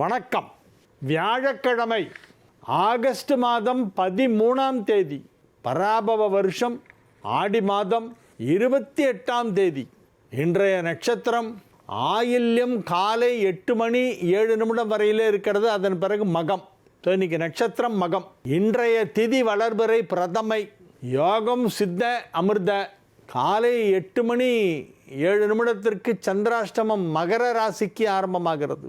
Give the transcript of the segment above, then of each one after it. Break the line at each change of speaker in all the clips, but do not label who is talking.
வணக்கம். வியாழக்கிழமை ஆகஸ்ட் மாதம் 13ஆம் தேதி, பராபவ வருஷம் ஆடி மாதம் 28ஆம் தேதி. இன்றைய நட்சத்திரம் ஆயில்யம் காலை 8 மணி 7 நிமிடம் வரையிலே இருக்கிறது. அதன் பிறகு மகம். இன்னைக்கு நட்சத்திரம் மகம். இன்றைய திதி வளர்பிறை பிரதமை. யோகம் சித்த அமிர்த. காலை 8 மணி 7 நிமிடத்திற்கு சந்திராஷ்டமம் மகர ராசிக்கு ஆரம்பமாகிறது.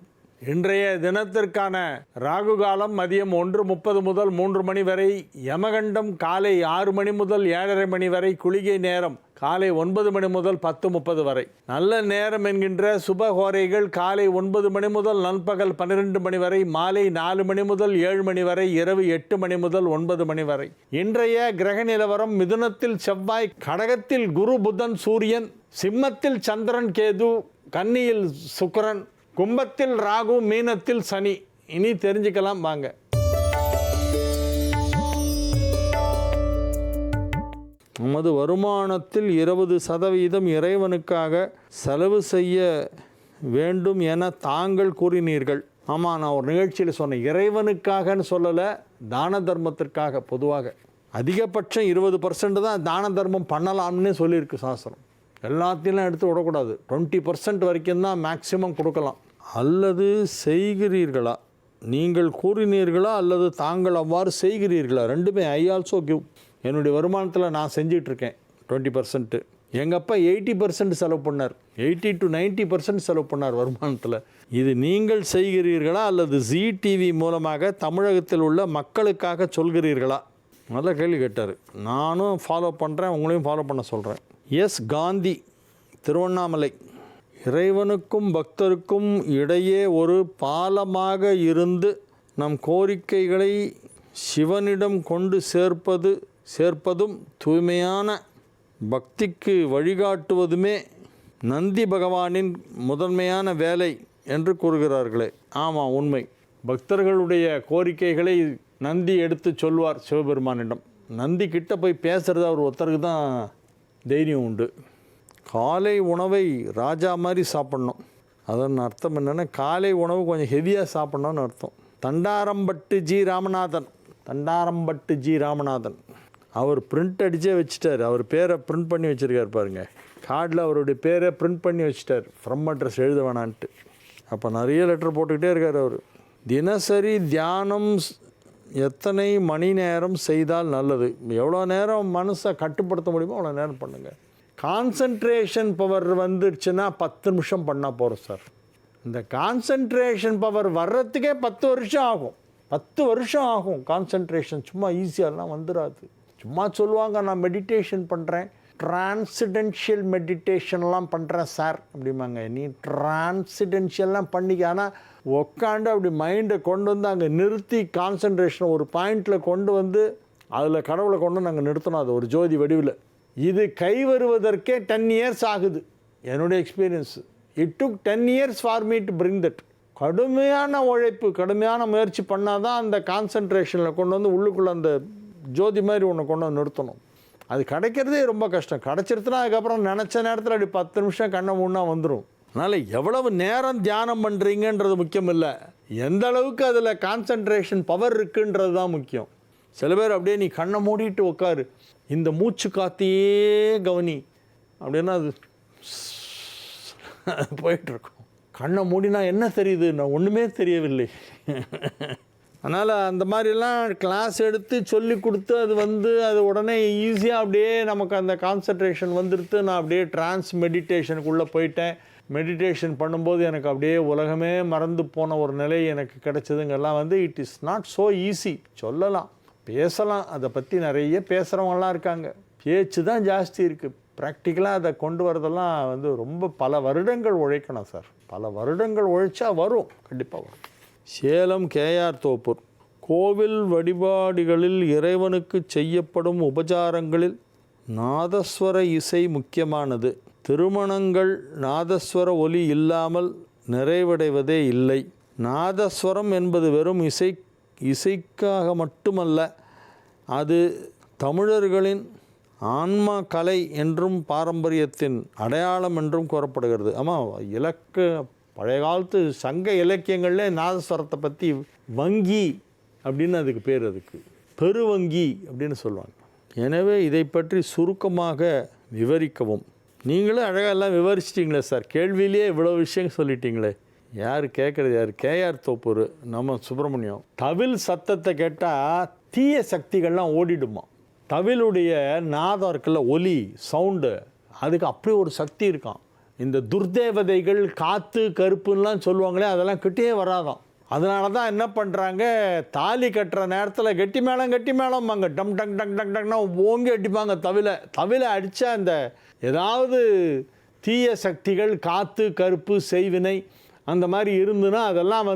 இன்றைய தினத்திற்கான ராகு காலம் மதியம் 1:30 முதல் 3 மணி வரை, யமகண்டம் காலை 6 மணி முதல் 7:30 மணி வரை, குளிகை நேரம் காலை 9 மணி முதல் 10:30 வரை. நல்ல நேரம் என்கின்ற சுபஹோரைகள் காலை 9 மணி முதல் நண்பகல் 12 மணி வரை, மாலை 4 மணி முதல் 7 மணி வரை, இரவு 8 மணி முதல் 9 மணி வரை. இன்றைய கிரக நிலவரம்: மிதுனத்தில் செவ்வாய், கடகத்தில் குரு புதன் சூரியன், சிம்மத்தில் சந்திரன் கேது, கன்னியில் சுக்கிரன், கும்பத்தில் ராகு, மீனத்தில் சனி. இனி தெரிஞ்சுக்கலாம் வாங்க. நமது வருமானத்தில் 20% இறைவனுக்காக செலவு செய்ய வேண்டும் என தாங்கள் கூறினீர்கள். ஆமாம், நான் ஒரு நிகழ்ச்சியில் சொன்னேன், இறைவனுக்காகன்னு சொல்லலை, தான தர்மத்திற்காக. பொதுவாக அதிகபட்சம் 20% தான் தான தர்மம் பண்ணலாம்னு சொல்லியிருக்கு சாஸ்திரம். எல்லாத்தையும் எடுத்து விடக்கூடாது. 20% வரைக்கும் தான் மேக்சிமம் கொடுக்கலாம். அல்லது செய்கிறீர்களா, நீங்கள் கூறினீர்களா அல்லது தாங்கள் அவ்வாறு செய்கிறீர்களா? ரெண்டுமே. I also give. என்னுடைய வருமானத்தில் நான் செஞ்சிட்ருக்கேன் 20%. எங்கள் அப்பா 80% செலவு பண்ணார். 80 to 90% செலவு பண்ணார் வருமானத்தில். இது நீங்கள் செய்கிறீர்களா அல்லது ஜீ டிவி மூலமாக தமிழகத்தில் உள்ள மக்களுக்காக சொல்கிறீர்களா? நல்ல கேள்வி கேட்டார். நானும் ஃபாலோ பண்ணுறேன், உங்களையும் ஃபாலோ பண்ண சொல்கிறேன். எஸ் காந்தி, திருவண்ணாமலை. இறைவனுக்கும் பக்தருக்கும் இடையே ஒரு பாலமாக இருந்து நம் கோரிக்கைகளை சிவனிடம் கொண்டு சேர்ப்பதும் தூய்மையான பக்திக்கு வழிகாட்டுவதுமே நந்தி பகவானின் முதன்மையான வேலை என்று கூறுகிறார்களே. ஆமாம், உண்மை. பக்தர்களுடைய கோரிக்கைகளை நந்தி எடுத்து சொல்வார் சிவபெருமானிடம். நந்தி கிட்ட போய் பேசுகிறது அவர் ஒருத்தருக்கு தான் தைரியம் உண்டு. காலை உணவை ராஜா மாதிரி சாப்பிட்ணும். அதன் அர்த்தம் என்னென்னா, காலை உணவு கொஞ்சம் ஹெவியாக சாப்பிட்ணுன்னு அர்த்தம். தண்டாரம்பட்டு ஜி ராமநாதன் அவர் பிரிண்ட் அடித்தே வச்சுட்டார். அவர் பேரை பிரிண்ட் பண்ணி வச்சுருக்கார் பாருங்கள். கார்டில் அவருடைய பேரை பிரிண்ட் பண்ணி வச்சுட்டார், ஃப்ரம் அட்ரஸ் எழுத வேணான்ட்டு. அப்போ நிறைய லெட்டர் போட்டுக்கிட்டே இருக்கார் அவர். தினசரி தியானம் எத்தனை மணி நேரம் செய்தால் நல்லது? எவ்வளோ நேரம் மனசை கட்டுப்படுத்த முடியுமோ அவ்வளோ நேரம் பண்ணுங்கள். கான்சன்ட்ரேஷன் பவர் வந்துடுச்சுன்னா 10 நிமிஷம் பண்ணால் போகிறோம் சார். இந்த கான்சன்ட்ரேஷன் பவர் வர்றதுக்கே 10 வருஷம் ஆகும். 10 வருஷம் ஆகும் கான்சன்ட்ரேஷன். சும்மா ஈஸியாகலாம் வந்துடாது. சும்மா சொல்லுவாங்க, நான் மெடிடேஷன் பண்ணுறேன், டிரான்சிடென்ஷியல் மெடிடேஷன்லாம் பண்ணுறேன் சார் அப்படிம்பாங்க. நீ டிரான்சிடென்ஷியல்லாம் பண்ணிக்க, ஆனால் உட்காந்து அப்படி மைண்டை கொண்டு வந்து அங்கே நிறுத்தி கான்சன்ட்ரேஷன் ஒரு பாயிண்டில் கொண்டு வந்து அதில் கடவுளை கொண்டு வந்து நாங்கள் நிறுத்தணும். அது ஒரு ஜோதி வடிவில். இது கை வருவதற்கே 10 years ஆகுது. என்னுடைய experience. It took 10 years for me to bring that. கடுமையான உழைப்பு, கடுமையான முயற்சி பண்ணால் தான் அந்த கான்சன்ட்ரேஷனில் கொண்டு வந்து உள்ளுக்குள்ளே அந்த ஜோதி மாதிரி ஒன்று கொண்டு வந்து நிறுத்தணும். அது கிடைக்கிறதே ரொம்ப கஷ்டம். கிடச்சிருச்சுன்னா அதுக்கப்புறம் நினச்ச நேரத்தில் அப்படி 10 நிமிஷம் கண்ணை மூணா வந்துடும். அதனால் எவ்வளவு நேரம் தியானம் பண்ணுறீங்கன்றது முக்கியம் இல்லை, எந்த அளவுக்கு அதில் கான்சன்ட்ரேஷன் பவர் இருக்குன்றது தான் முக்கியம். சில பேர் அப்படியே நீ கண்ணை மூடிட்டு உட்காரு, இந்த மூச்சு காத்தையே கவனி அப்படின்னா அது போயிட்டுருக்கும். கண்ணை மூடினா என்ன தெரியுது? நான் ஒன்றுமே தெரியவில்லை. அதனால் அந்த மாதிரிலாம் கிளாஸ் எடுத்து சொல்லி கொடுத்து அது உடனே ஈஸியாக அப்படியே நமக்கு அந்த கான்சன்ட்ரேஷன் வந்துடுத்து. நான் அப்படியே மெடிடேஷனுக்குள்ளே போயிட்டேன். மெடிடேஷன் பண்ணும்போது எனக்கு அப்படியே உலகமே மறந்து போன ஒரு நிலை எனக்கு கிடைச்சதுங்கெல்லாம் it is not so easy. சொல்லலாம், பேசலாம், அதை பற்றி நிறைய பேசுகிறவங்களாம் இருக்காங்க. பேச்சு தான் ஜாஸ்தி இருக்குது. ப்ராக்டிக்கலாக அதை கொண்டு வரதெல்லாம் ரொம்ப பல வருடங்கள் உழைக்கணும் சார். பல வருடங்கள் உழைச்சா வரும், கண்டிப்பாக வரும். சேலம் கேஆர் தோப்பூர். கோவில் வழிபாடுகளில் இறைவனுக்கு செய்யப்படும் உபச்சாரங்களில் நாதஸ்வர இசை முக்கியமானது. திருமணங்கள் நாதஸ்வர ஒலி இல்லாமல் நிறைவடைவதே இல்லை. நாதஸ்வரம் என்பது வெறும் இசைக்காக மட்டுமல்ல, அது தமிழர்களின் ஆன்மா கலை என்றும் பாரம்பரியத்தின் அடையாளம் என்றும் கூறப்படுகிறது. ஆமாம், பழைய காலத்து சங்க இலக்கியங்களில் நாதஸ்வரத்தை பற்றி வங்கி அப்படின்னு அதுக்கு பேர், அதுக்கு பெருவங்கி அப்படின்னு சொல்லுவாங்க. எனவே இதை பற்றி சுருக்கமாக விவரிக்கவும், நீங்களும் அழகாக எல்லாம் விவரிச்சிட்டிங்களே சார், கேள்வியிலேயே இவ்வளோ விஷயம் சொல்லிட்டீங்களே. யார் கேட்குறது? யார்? கேஆர் தோப்பூர் நம்ம சுப்பிரமணியம். தவில் சத்தத்தை கேட்டால் தீய சக்திகள்லாம் ஓடிடுமா. தவிலுடைய நாதம் இருக்குல்ல, ஒலி சவுண்டு, அதுக்கு அப்படி ஒரு சக்தி இருக்கான். இந்த துர்தேவதைகள் காற்று கருப்புன்னெலாம் சொல்லுவாங்களே, அதெல்லாம் கிட்டே வராதான். அதனால தான் என்ன பண்ணுறாங்க, தாலி கட்டுற நேரத்தில் கெட்டி மேளம்பாங்க, டம் டங் டங் டங் டங்னா ஓங்கி அடிப்பாங்க. தவிலை அடித்தா அந்த ஏதாவது தீய சக்திகள் காற்று கருப்பு செய்வினை அந்த மாதிரி இருந்துன்னா அதெல்லாம்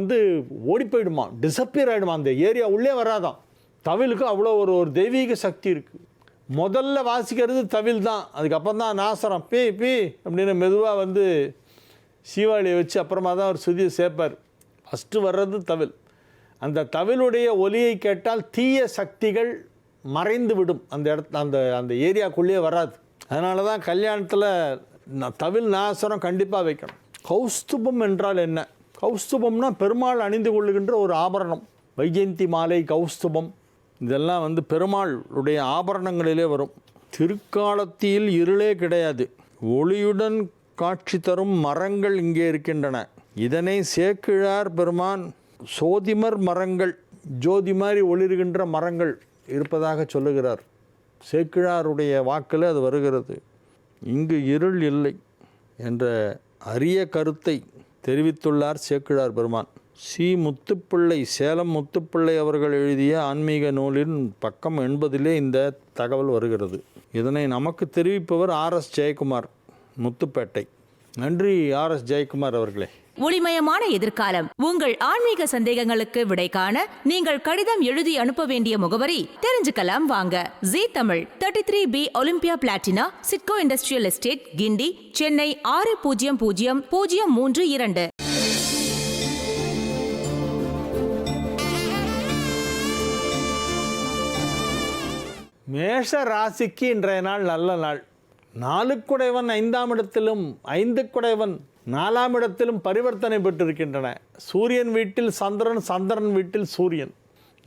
ஓடி போயிடுமா, டிஸப்பியர் ஆகிடுமா, அந்த ஏரியா உள்ளே வராதான். தவிலுக்கு அவ்வளோ ஒரு தெய்வீக சக்தி இருக்குது. முதல்ல வாசிக்கிறது தவில் தான், அதுக்கப்புறம் தான் நாசரம் பீ பீ அப்படின்னு மெதுவாக சீவாளியை வச்சு அப்புறமா தான் ஒரு சுதியை சேர்ப்பார். ஃபஸ்ட்டு வர்றது தவில். அந்த தவிலுடைய ஒலியை கேட்டால் தீய சக்திகள் மறைந்து விடும், அந்த ஏரியாக்குள்ளேயே வராது. அதனால தான் கல்யாணத்தில் தவில் நாசரம் கண்டிப்பாக வைக்கணும். கௌஸ்துபம் என்றால் என்ன? கௌஸ்துபம்னா பெருமாள் அணிந்து கொள்ளுகின்ற ஒரு ஆபரணம். வைஜெயந்தி மாலை, கௌஸ்துபம், இதெல்லாம் பெருமாளுடைய ஆபரணங்களிலே வரும். திருக்காலத்தில் இருளே கிடையாது, ஒளியுடன் காட்சி தரும் மரங்கள் இங்கே இருக்கின்றன. இதனை சேக்கிழார் பெருமான் சோதிமர் மரங்கள், ஜோதி மாதிரி ஒளிர்கின்ற மரங்கள் இருப்பதாக சொல்லுகிறார். சேக்கிழாருடைய வாக்கில் அது வருகிறது. இங்கு இருள் இல்லை என்ற அரிய கருத்தை தெரிவித்துள்ளார் சேக்கிழார் பெருமான். முத்துப்பிள்ளை, சேலம் முத்துப்பிள்ளை அவர்கள் எழுதிய ஆன்மீக நூலின் பக்கம் 80 இந்த தகவல் வருகிறது. இதனை நமக்கு தெரிவிப்பவர் RS ஜெயக்குமார், முத்துப்பேட்டை. நன்றி RS ஜெயக்குமார் அவர்களே.
ஒளிமயமான எதிர்காலம். உங்கள் ஆன்மீக சந்தேகங்களுக்கு விடை காண நீங்கள் கடிதம் எழுதி அனுப்ப வேண்டிய முகவரி தெரிஞ்சுக்கலாம் வாங்க. G Tamil, 33B Olympia Platina, SIDCO industrial estate, Guindy, Chennai 600032.
மேஷ ராசிக்கு இன்றைய நாள் நல்ல நாள். 4 5ஆம் இடத்திலும் 5 4ஆம் இடத்திலும் பரிவர்த்தனை பெற்றிருக்கின்றன. சூரியன் வீட்டில் சந்திரன், சந்திரன் வீட்டில் சூரியன்.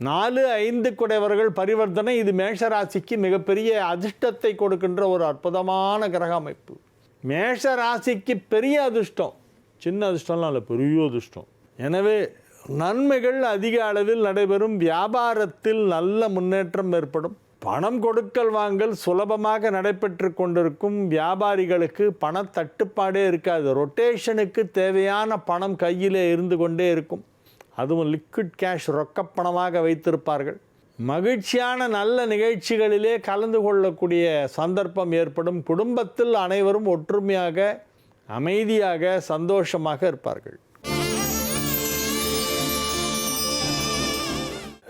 4 5 பரிவர்த்தனை. இது மேஷ ராசிக்கு மிகப்பெரிய அதிர்ஷ்டத்தை கொடுக்கின்ற ஒரு அற்புதமான கிரக அமைப்பு. மேஷ ராசிக்கு பெரிய அதிர்ஷ்டம், சின்ன அதிர்ஷ்டம்லாம் இல்லை, பெரிய அதிர்ஷ்டம். எனவே நன்மைகள் அதிக அளவில் நடைபெறும். வியாபாரத்தில் நல்ல முன்னேற்றம் ஏற்படும். பணம் கொடுக்கல் வாங்கல் சுலபமாக நடைபெற்று கொண்டிருக்கும். வியாபாரிகளுக்கு பணத்தட்டுப்பாடே இருக்காது. ரொட்டேஷனுக்கு தேவையான பணம் கையிலே இருந்து கொண்டே இருக்கும். அதுவும் லிக்விட் கேஷ், ரொக்கப்பணமாக வைத்திருப்பார்கள். மகிழ்ச்சியான நல்ல நிகழ்ச்சிகளிலே கலந்து கொள்ளக்கூடிய சந்தர்ப்பம் ஏற்படும். குடும்பத்தில் அனைவரும் ஒற்றுமையாக, அமைதியாக, சந்தோஷமாக இருப்பார்கள்.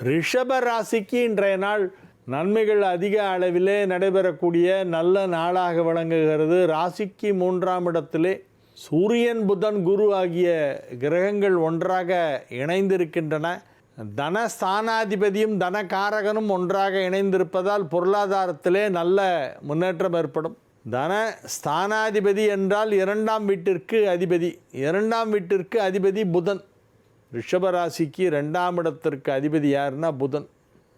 ரிஷப ராசிக்கு இன்றைய நாள் நன்மைகள் அதிக அளவிலே நடைபெறக்கூடிய நல்ல நாளாக விளங்குகிறது. ராசிக்கு 3ஆம் இடத்திலே சூரியன், புதன், குரு ஆகிய கிரகங்கள் ஒன்றாக இணைந்திருக்கின்றன. தனஸ்தானாதிபதியும் தனகாரகனும் ஒன்றாக இணைந்திருப்பதால் பொருளாதாரத்திலே நல்ல முன்னேற்றம் ஏற்படும். தனஸ்தானாதிபதி என்றால் 2ஆம் வீட்டிற்கு அதிபதி. 2ஆம் வீட்டிற்கு அதிபதி புதன். ரிஷபராசிக்கு 2ஆம் இடத்திற்கு அதிபதி யாருன்னா புதன்.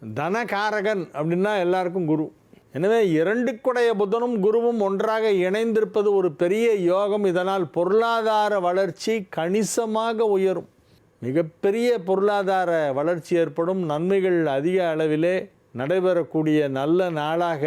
தனகாரகன் அப்படின்னா எல்லாருக்கும் குரு. எனவே 2 புதனும் குருவும் ஒன்றாக இணைந்திருப்பது ஒரு பெரிய யோகம். இதனால் பொருளாதார வளர்ச்சி கணிசமாக உயரும். மிகப்பெரிய பொருளாதார வளர்ச்சி ஏற்படும். நன்மைகள் அதிக அளவிலே நடைபெறக்கூடிய நல்ல நாளாக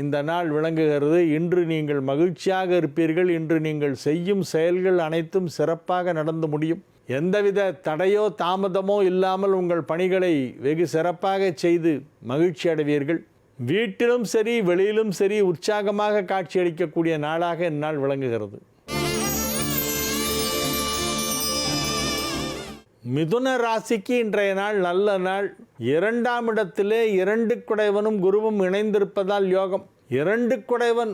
இந்த நாள் விளங்குகிறது. இன்று நீங்கள் மகிழ்ச்சியாக இருப்பீர்கள். இன்று நீங்கள் செய்யும் செயல்கள் அனைத்தும் சிறப்பாக நடந்து முடியும். எந்தவித தடையோ தாமதமோ இல்லாமல் உங்கள் பணிகளை வெகு சிறப்பாக செய்து மகிழ்ச்சி அடைவீர்கள். வீட்டிலும் சரி வெளியிலும் சரி உற்சாகமாக காட்சியளிக்கக்கூடிய நாளாக இந்நாள் விளங்குகிறது. மிதுன ராசிக்கு இன்றைய நாள் நல்ல நாள். 2ஆம் இடத்திலே 2 குருவும் இணைந்திருப்பதால் யோகம். 2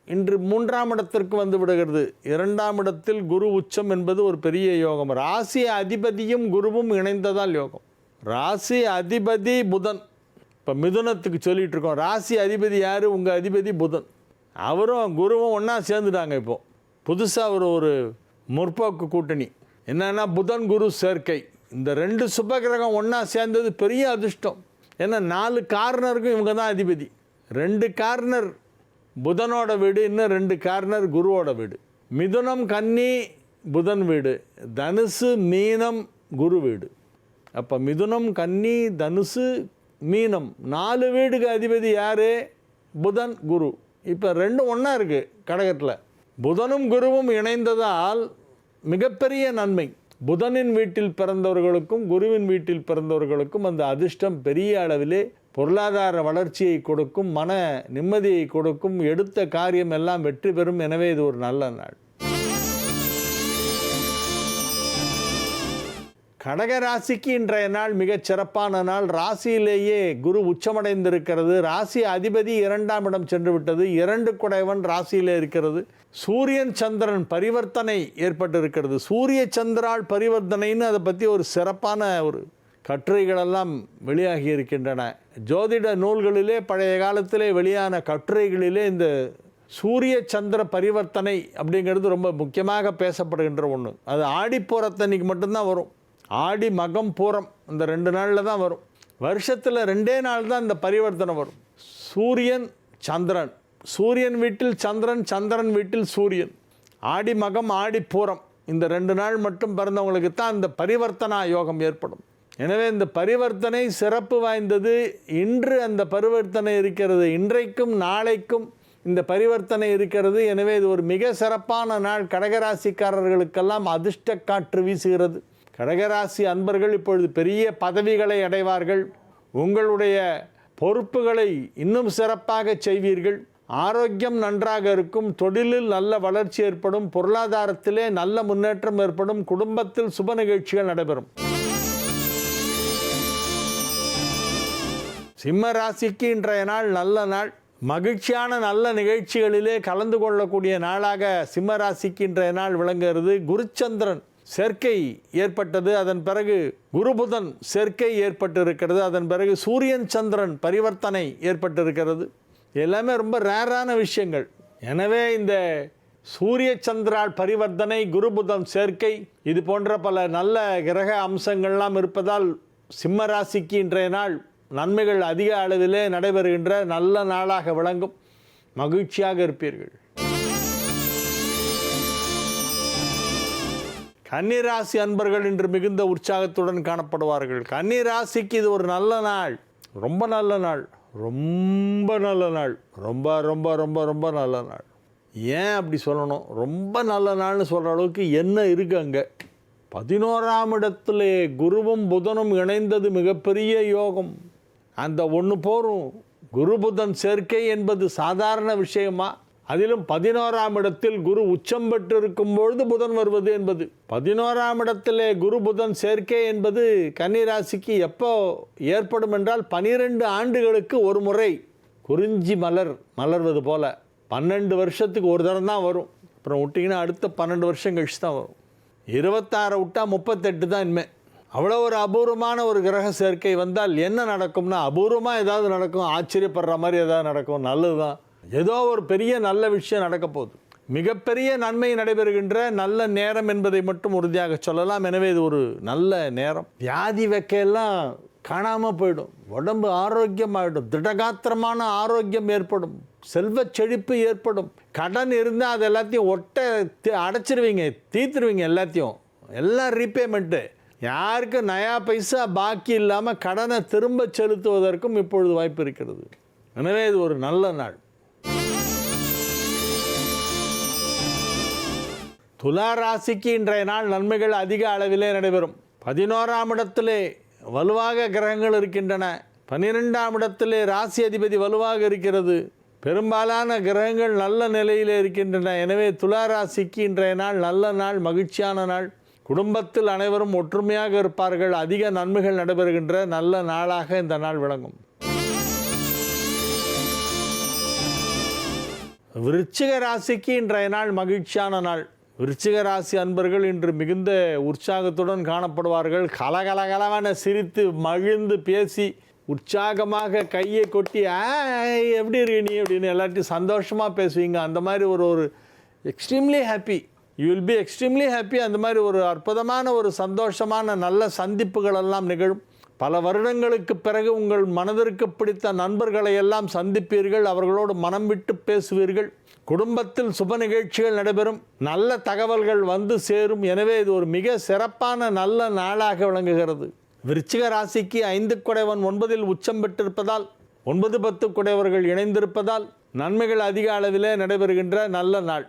இன்று 3ஆம் இடத்திற்கு வந்து விடுகிறது. 2ஆம் இடத்தில் குரு உச்சம் என்பது ஒரு பெரிய யோகம். ராசி அதிபதியும் குருவும் இணைந்ததால் யோகம். ராசி அதிபதி புதன். இப்போ மிதுனத்துக்கு சொல்லிகிட்டு இருக்கோம். ராசி அதிபதி யார்? உங்கள் அதிபதி புதன். அவரும் குருவும் ஒன்றா சேர்ந்துட்டாங்க. இப்போது புதுசாக ஒரு முற்போக்கு கூட்டணி. என்னன்னா புதன் குரு சேர்க்கை. இந்த 2 சுபகிரகம் ஒன்றா சேர்ந்தது பெரிய அதிர்ஷ்டம். ஏன்னா 4 கார்னருக்கும் இவங்க தான் அதிபதி. 2 கார்னர் புதனோட வீடு, இன்னும் 2 கார்னர் குருவோட வீடு. மிதுனம் கன்னி புதன் வீடு, தனுசு மீனம் குரு வீடு. அப்போ மிதுனம் கன்னி தனுசு மீனம் 4 வீடுக்கு அதிபதி யார்? புதன் குரு. இப்போ 2 ஒன்றா இருக்குது கடகத்தில். புதனும் குருவும் இணைந்ததால் மிகப்பெரிய நன்மை. புதனின் வீட்டில் பிறந்தவர்களுக்கும் குருவின் வீட்டில் பிறந்தவர்களுக்கும் அந்த அதிர்ஷ்டம் பெரிய அளவிலே பொருளாதார வளர்ச்சியை கொடுக்கும், மன நிம்மதியை கொடுக்கும், எடுத்த காரியம் எல்லாம் வெற்றி பெறும். எனவே இது ஒரு நல்ல நாள். கடக ராசிக்கு இன்றைய நாள் மிகச் சிறப்பான நாள். ராசியிலேயே குரு உச்சமடைந்திருக்கிறது. ராசி அதிபதி 2ஆம் இடம் சென்று விட்டது. 2 குடைவன் ராசியிலே இருக்கிறது. சூரியன் சந்திரன் பரிவர்த்தனை ஏற்பட்டிருக்கிறது. சூரிய சந்திரால் பரிவர்த்தனைன்னு அதை பற்றி ஒரு சிறப்பான ஒரு கட்டுரைகளெல்லாம் வெளியாகி இருக்கின்றன. ஜோதிட நூல்களிலே பழைய காலத்திலே வெளியான கட்டுரைகளிலே இந்த சூரிய சந்திர பரிவர்த்தனை அப்படிங்கிறது ரொம்ப முக்கியமாக பேசப்படுகின்ற ஒன்று. அது ஆடிப்பூரத்தன்னைக்கு மட்டும்தான் வரும். ஆடி மகம் பூரம் இந்த 2 நாளில் தான் வரும். வருஷத்தில் 2 நாள் தான் இந்த பரிவர்த்தனை வரும். சூரியன் சந்திரன், சூரியன் வீட்டில் சந்திரன், சந்திரன் வீட்டில் சூரியன். ஆடி மகம் ஆடி பூரம் இந்த 2 நாள் மட்டும் பிறந்தவங்களுக்கு தான் இந்த பரிவர்த்தனா யோகம் ஏற்படும். எனவே இந்த பரிவர்த்தனை சிறப்பு வாய்ந்தது. இன்று அந்த பரிவர்த்தனை இருக்கிறது. இன்றைக்கும் நாளைக்கும் இந்த பரிவர்த்தனை இருக்கிறது. எனவே இது ஒரு மிக சிறப்பான நாள். கடகராசிக்காரர்களுக்கெல்லாம் அதிர்ஷ்ட காற்று வீசுகிறது. கடகராசி அன்பர்கள் இப்பொழுது பெரிய பதவிகளை அடைவார்கள். உங்களுடைய பொறுப்புகளை இன்னும் சிறப்பாக செய்வீர்கள். ஆரோக்கியம் நன்றாக இருக்கும். தொழிலில் நல்ல வளர்ச்சி ஏற்படும். பொருளாதாரத்திலே நல்ல முன்னேற்றம் ஏற்படும். குடும்பத்தில் சுப நிகழ்ச்சிகள் நடைபெறும். சிம்ம ராசிக்கு இன்றைய நாள் நல்ல நாள். மகிழ்ச்சியான நல்ல நிகழ்ச்சிகளிலே கலந்து கொள்ளக்கூடிய நாளாக சிம்ம ராசிக்கு இன்றைய நாள் விளங்குகிறது. குருச்சந்திரன் சேர்க்கை ஏற்பட்டது. அதன் பிறகு குருபுதன் சேர்க்கை ஏற்பட்டிருக்கிறது. அதன் பிறகு சூரியன் சந்திரன் பரிவர்த்தனை ஏற்பட்டிருக்கிறது. எல்லாமே ரொம்ப ரேரான விஷயங்கள். எனவே இந்த சூரிய சந்திரால் பரிவர்த்தனை, குருபுதன் சேர்க்கை, இது போன்ற பல நல்ல கிரக அம்சங்கள்லாம் இருப்பதால் சிம்ம ராசிக்கு இன்றைய நாள் நன்மைகள் அதிக அளவிலே நடைபெறுகின்ற நல்ல நாளாக விளங்கும். மகிழ்ச்சியாக இருப்பீர்கள். கன்னிராசி அன்பர்கள் இன்று மிகுந்த உற்சாகத்துடன் காணப்படுவார்கள். கன்னிராசிக்கு இது ஒரு நல்ல நாள். ரொம்ப நல்ல நாள். ரொம்ப நல்ல நாள். ரொம்ப ரொம்ப ரொம்ப ரொம்ப நல்ல நாள். ஏன் அப்படி சொல்லணும்? ரொம்ப நல்ல நாள்னு சொல்கிற அளவுக்கு என்ன இருக்குது அங்கே? 11ஆம் இடத்திலே குருவும் புதனும் இணைந்தது மிகப்பெரிய யோகம். அந்த ஒன்று போரும். குரு புதன் சேர்க்கை என்பது சாதாரண விஷயமா? அதிலும் 11ஆம் இடத்தில் குரு உச்சம் பெற்று இருக்கும்பொழுது புதன் வருவது என்பது, 11ஆம் இடத்திலே குரு புதன் சேர்க்கை என்பது கன்னிராசிக்கு எப்போ ஏற்படும் என்றால் 12 ஆண்டுகளுக்கு ஒரு முறை குறிஞ்சி மலர்வது போல் 12 வருஷத்துக்கு ஒரு தரம் தான் வரும். அப்புறம் விட்டிங்கன்னா அடுத்த 12 வருஷம் கழிச்சு தான் வரும். 26 விட்டால் 38 தான் இனிமேல். அவ்வளோ ஒரு அபூர்வமான ஒரு கிரக சேர்க்கை வந்தால் என்ன நடக்கும்னா, அபூர்வமாக ஏதாவது நடக்கும், ஆச்சரியப்படுற மாதிரி ஏதாவது நடக்கும், நல்லது தான். ஏதோ ஒரு பெரிய நல்ல விஷயம் நடக்க போகுது. மிகப்பெரிய நன்மை நடைபெறுகின்ற நல்ல நேரம் என்பதை மட்டும் உறுதியாக சொல்லலாம். எனவே இது ஒரு நல்ல நேரம். வியாதி வைக்கையெல்லாம் காணாமல் போயிடும். உடம்பு ஆரோக்கியமாகிடும். திடகாத்திரமான ஆரோக்கியம் ஏற்படும். செல்வ செழிப்பு ஏற்படும். கடன் இருந்தால் அது எல்லாத்தையும் அடைச்சிருவீங்க, தீர்த்துருவீங்க. எல்லாம் ரீபேமெண்ட்டு. யாருக்கும் நயா பைசா பாக்கி இல்லாமல் கடனை திரும்ப செலுத்துவதற்கும் இப்பொழுது வாய்ப்பு இருக்கிறது. எனவே இது ஒரு நல்ல நாள். துலா ராசிக்கு இன்றைய நாள் நன்மைகள் அதிக அளவிலே நடைபெறும். 11ஆம் இடத்திலே வலுவாக கிரகங்கள் இருக்கின்றன. 12ஆம் இடத்திலே ராசி அதிபதி வலுவாக இருக்கிறது. பெரும்பாலான கிரகங்கள் நல்ல நிலையிலே இருக்கின்றன. எனவே துலா ராசிக்கு இன்றைய நாள் நல்ல நாள், மகிழ்ச்சியான நாள். குடும்பத்தில் அனைவரும் ஒற்றுமையாக இருப்பார்கள். அதிக நன்மைகள் நடைபெறுகின்ற நல்ல நாளாக இந்த நாள் விளங்கும். விருச்சிக ராசிக்கு இன்றைய நாள் மகிழ்ச்சியான நாள். விருச்சிக ராசி அன்பர்கள் இன்று மிகுந்த உற்சாகத்துடன் காணப்படுவார்கள். கலகலகலவென சிரித்து மகிழ்ந்து பேசி உற்சாகமாக கையை கொட்டி எப்படி இருக்கு நீ அப்படின்னு எல்லாத்தையும் சந்தோஷமாக பேசுவீங்க. அந்த மாதிரி ஒரு extremely happy. You will be extremely happy. அந்த மாதிரி ஒரு அற்புதமான ஒரு சந்தோஷமான நல்ல சந்திப்புகள் எல்லாம் நிகழும். பல வருடங்களுக்கு பிறகு உங்கள் மனதிற்கு பிடித்த நண்பர்களை எல்லாம் சந்திப்பீர்கள், அவர்களோடு மனம் விட்டு பேசுவீர்கள். குடும்பத்தில் சுப நிகழ்ச்சிகள் நடைபெறும், நல்ல தகவல்கள் வந்து சேரும். எனவே இது ஒரு மிக சிறப்பான நல்ல நாளாக விளங்குகிறது. விருச்சிக ராசிக்கு 5 குடைவன் 9இல் உச்சம் பெற்றிருப்பதால் 9, 10 குடைவர்கள் இணைந்திருப்பதால் நன்மைகள் அதிக அளவிலே நடைபெறுகின்ற நல்ல நாள்.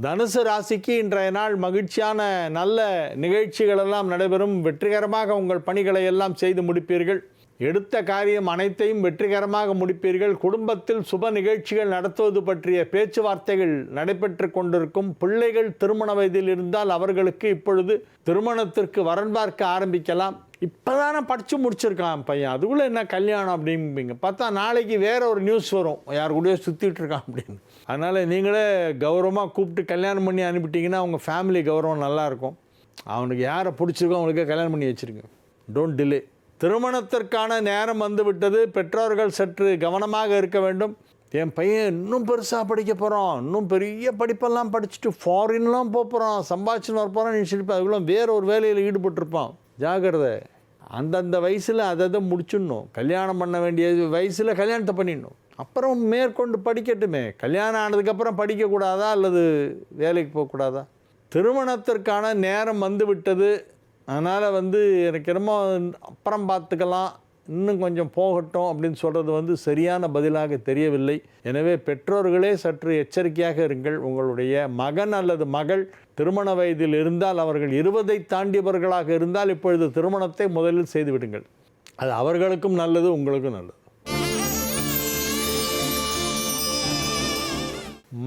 தனுசு ராசிக்கு இன்றைய நாள் மகிழ்ச்சியான நல்ல நிகழ்ச்சிகள் எல்லாம் நடைபெறும். வெற்றிகரமாக உங்கள் பணிகளை எல்லாம் செய்து முடிப்பீர்கள். எடுத்த காரியம் அனைத்தையும் வெற்றிகரமாக முடிப்பீர்கள். குடும்பத்தில் சுப நிகழ்ச்சிகள் நடத்துவது பற்றிய பேச்சுவார்த்தைகள் நடைபெற்று கொண்டிருக்கும். பிள்ளைகள் திருமண வயதில் இருந்தால் அவர்களுக்கு இப்பொழுது திருமணத்திற்கு வரன் பார்க்க ஆரம்பிக்கலாம். இப்போதானே படித்து முடிச்சிருக்கான் பையன், அதுக்குள்ளே என்ன கல்யாணம் அப்படிம்பீங்க. பார்த்தா நாளைக்கு வேற ஒரு நியூஸ் வரும், யார் கூடயோ சுற்றிட்டு இருக்கான் அப்படின்னு. அதனால் நீங்களே கௌரவமாக கூப்பிட்டு கல்யாணம் பண்ணி அனுப்பிட்டீங்கன்னா உங்கள் ஃபேமிலி கௌரவம் நல்லாயிருக்கும். அவனுக்கு யாரை பிடிச்சிருக்கோ அவனுக்கே கல்யாணம் பண்ணி வச்சுருங்க. Don't delay. திருமணத்திற்கான நேரம் வந்துவிட்டது. பெற்றோர்கள் சற்று கவனமாக இருக்க வேண்டும். என் பையன் இன்னும் பெருசாக படிக்க போகிறான், இன்னும் பெரிய படிப்பெல்லாம் படிச்சுட்டு ஃபாரின்லாம் போகிறான், சம்பாதிச்சுன்னு வரப்போகிறான் நினச்சிட்டு அதுக்குள்ள வேற ஒரு வேலையில் ஈடுபட்டிருப்பான். ஜாக்கிரதை. அந்தந்த வயசில் அதை முடிச்சிடணும். கல்யாணம் பண்ண வேண்டிய வயசில் கல்யாணத்தை பண்ணிடணும். அப்புறம் மேற்கொண்டு படிக்கட்டுமே. கல்யாணம் ஆனதுக்கப்புறம் படிக்கக்கூடாதா அல்லது வேலைக்கு போகக்கூடாதா? திருமணத்திற்கான நேரம் வந்து விட்டது. அதனால் எனக்கு என்னமோ அப்புறம் பார்த்துக்கலாம், இன்னும் கொஞ்சம் போகட்டும் அப்படின்னு சொல்கிறது சரியான பதிலாக தெரியவில்லை. எனவே பெற்றோர்களே சற்று எச்சரிக்கையாக இருங்கள். உங்களுடைய மகன் அல்லது மகள் திருமண வயதில் இருந்தால், அவர்கள் 20ஐ தாண்டியவர்களாக இருந்தால் இப்பொழுது திருமணத்தை முதலில் செய்துவிடுங்கள். அது அவர்களுக்கும் நல்லது, உங்களுக்கும் நல்லது.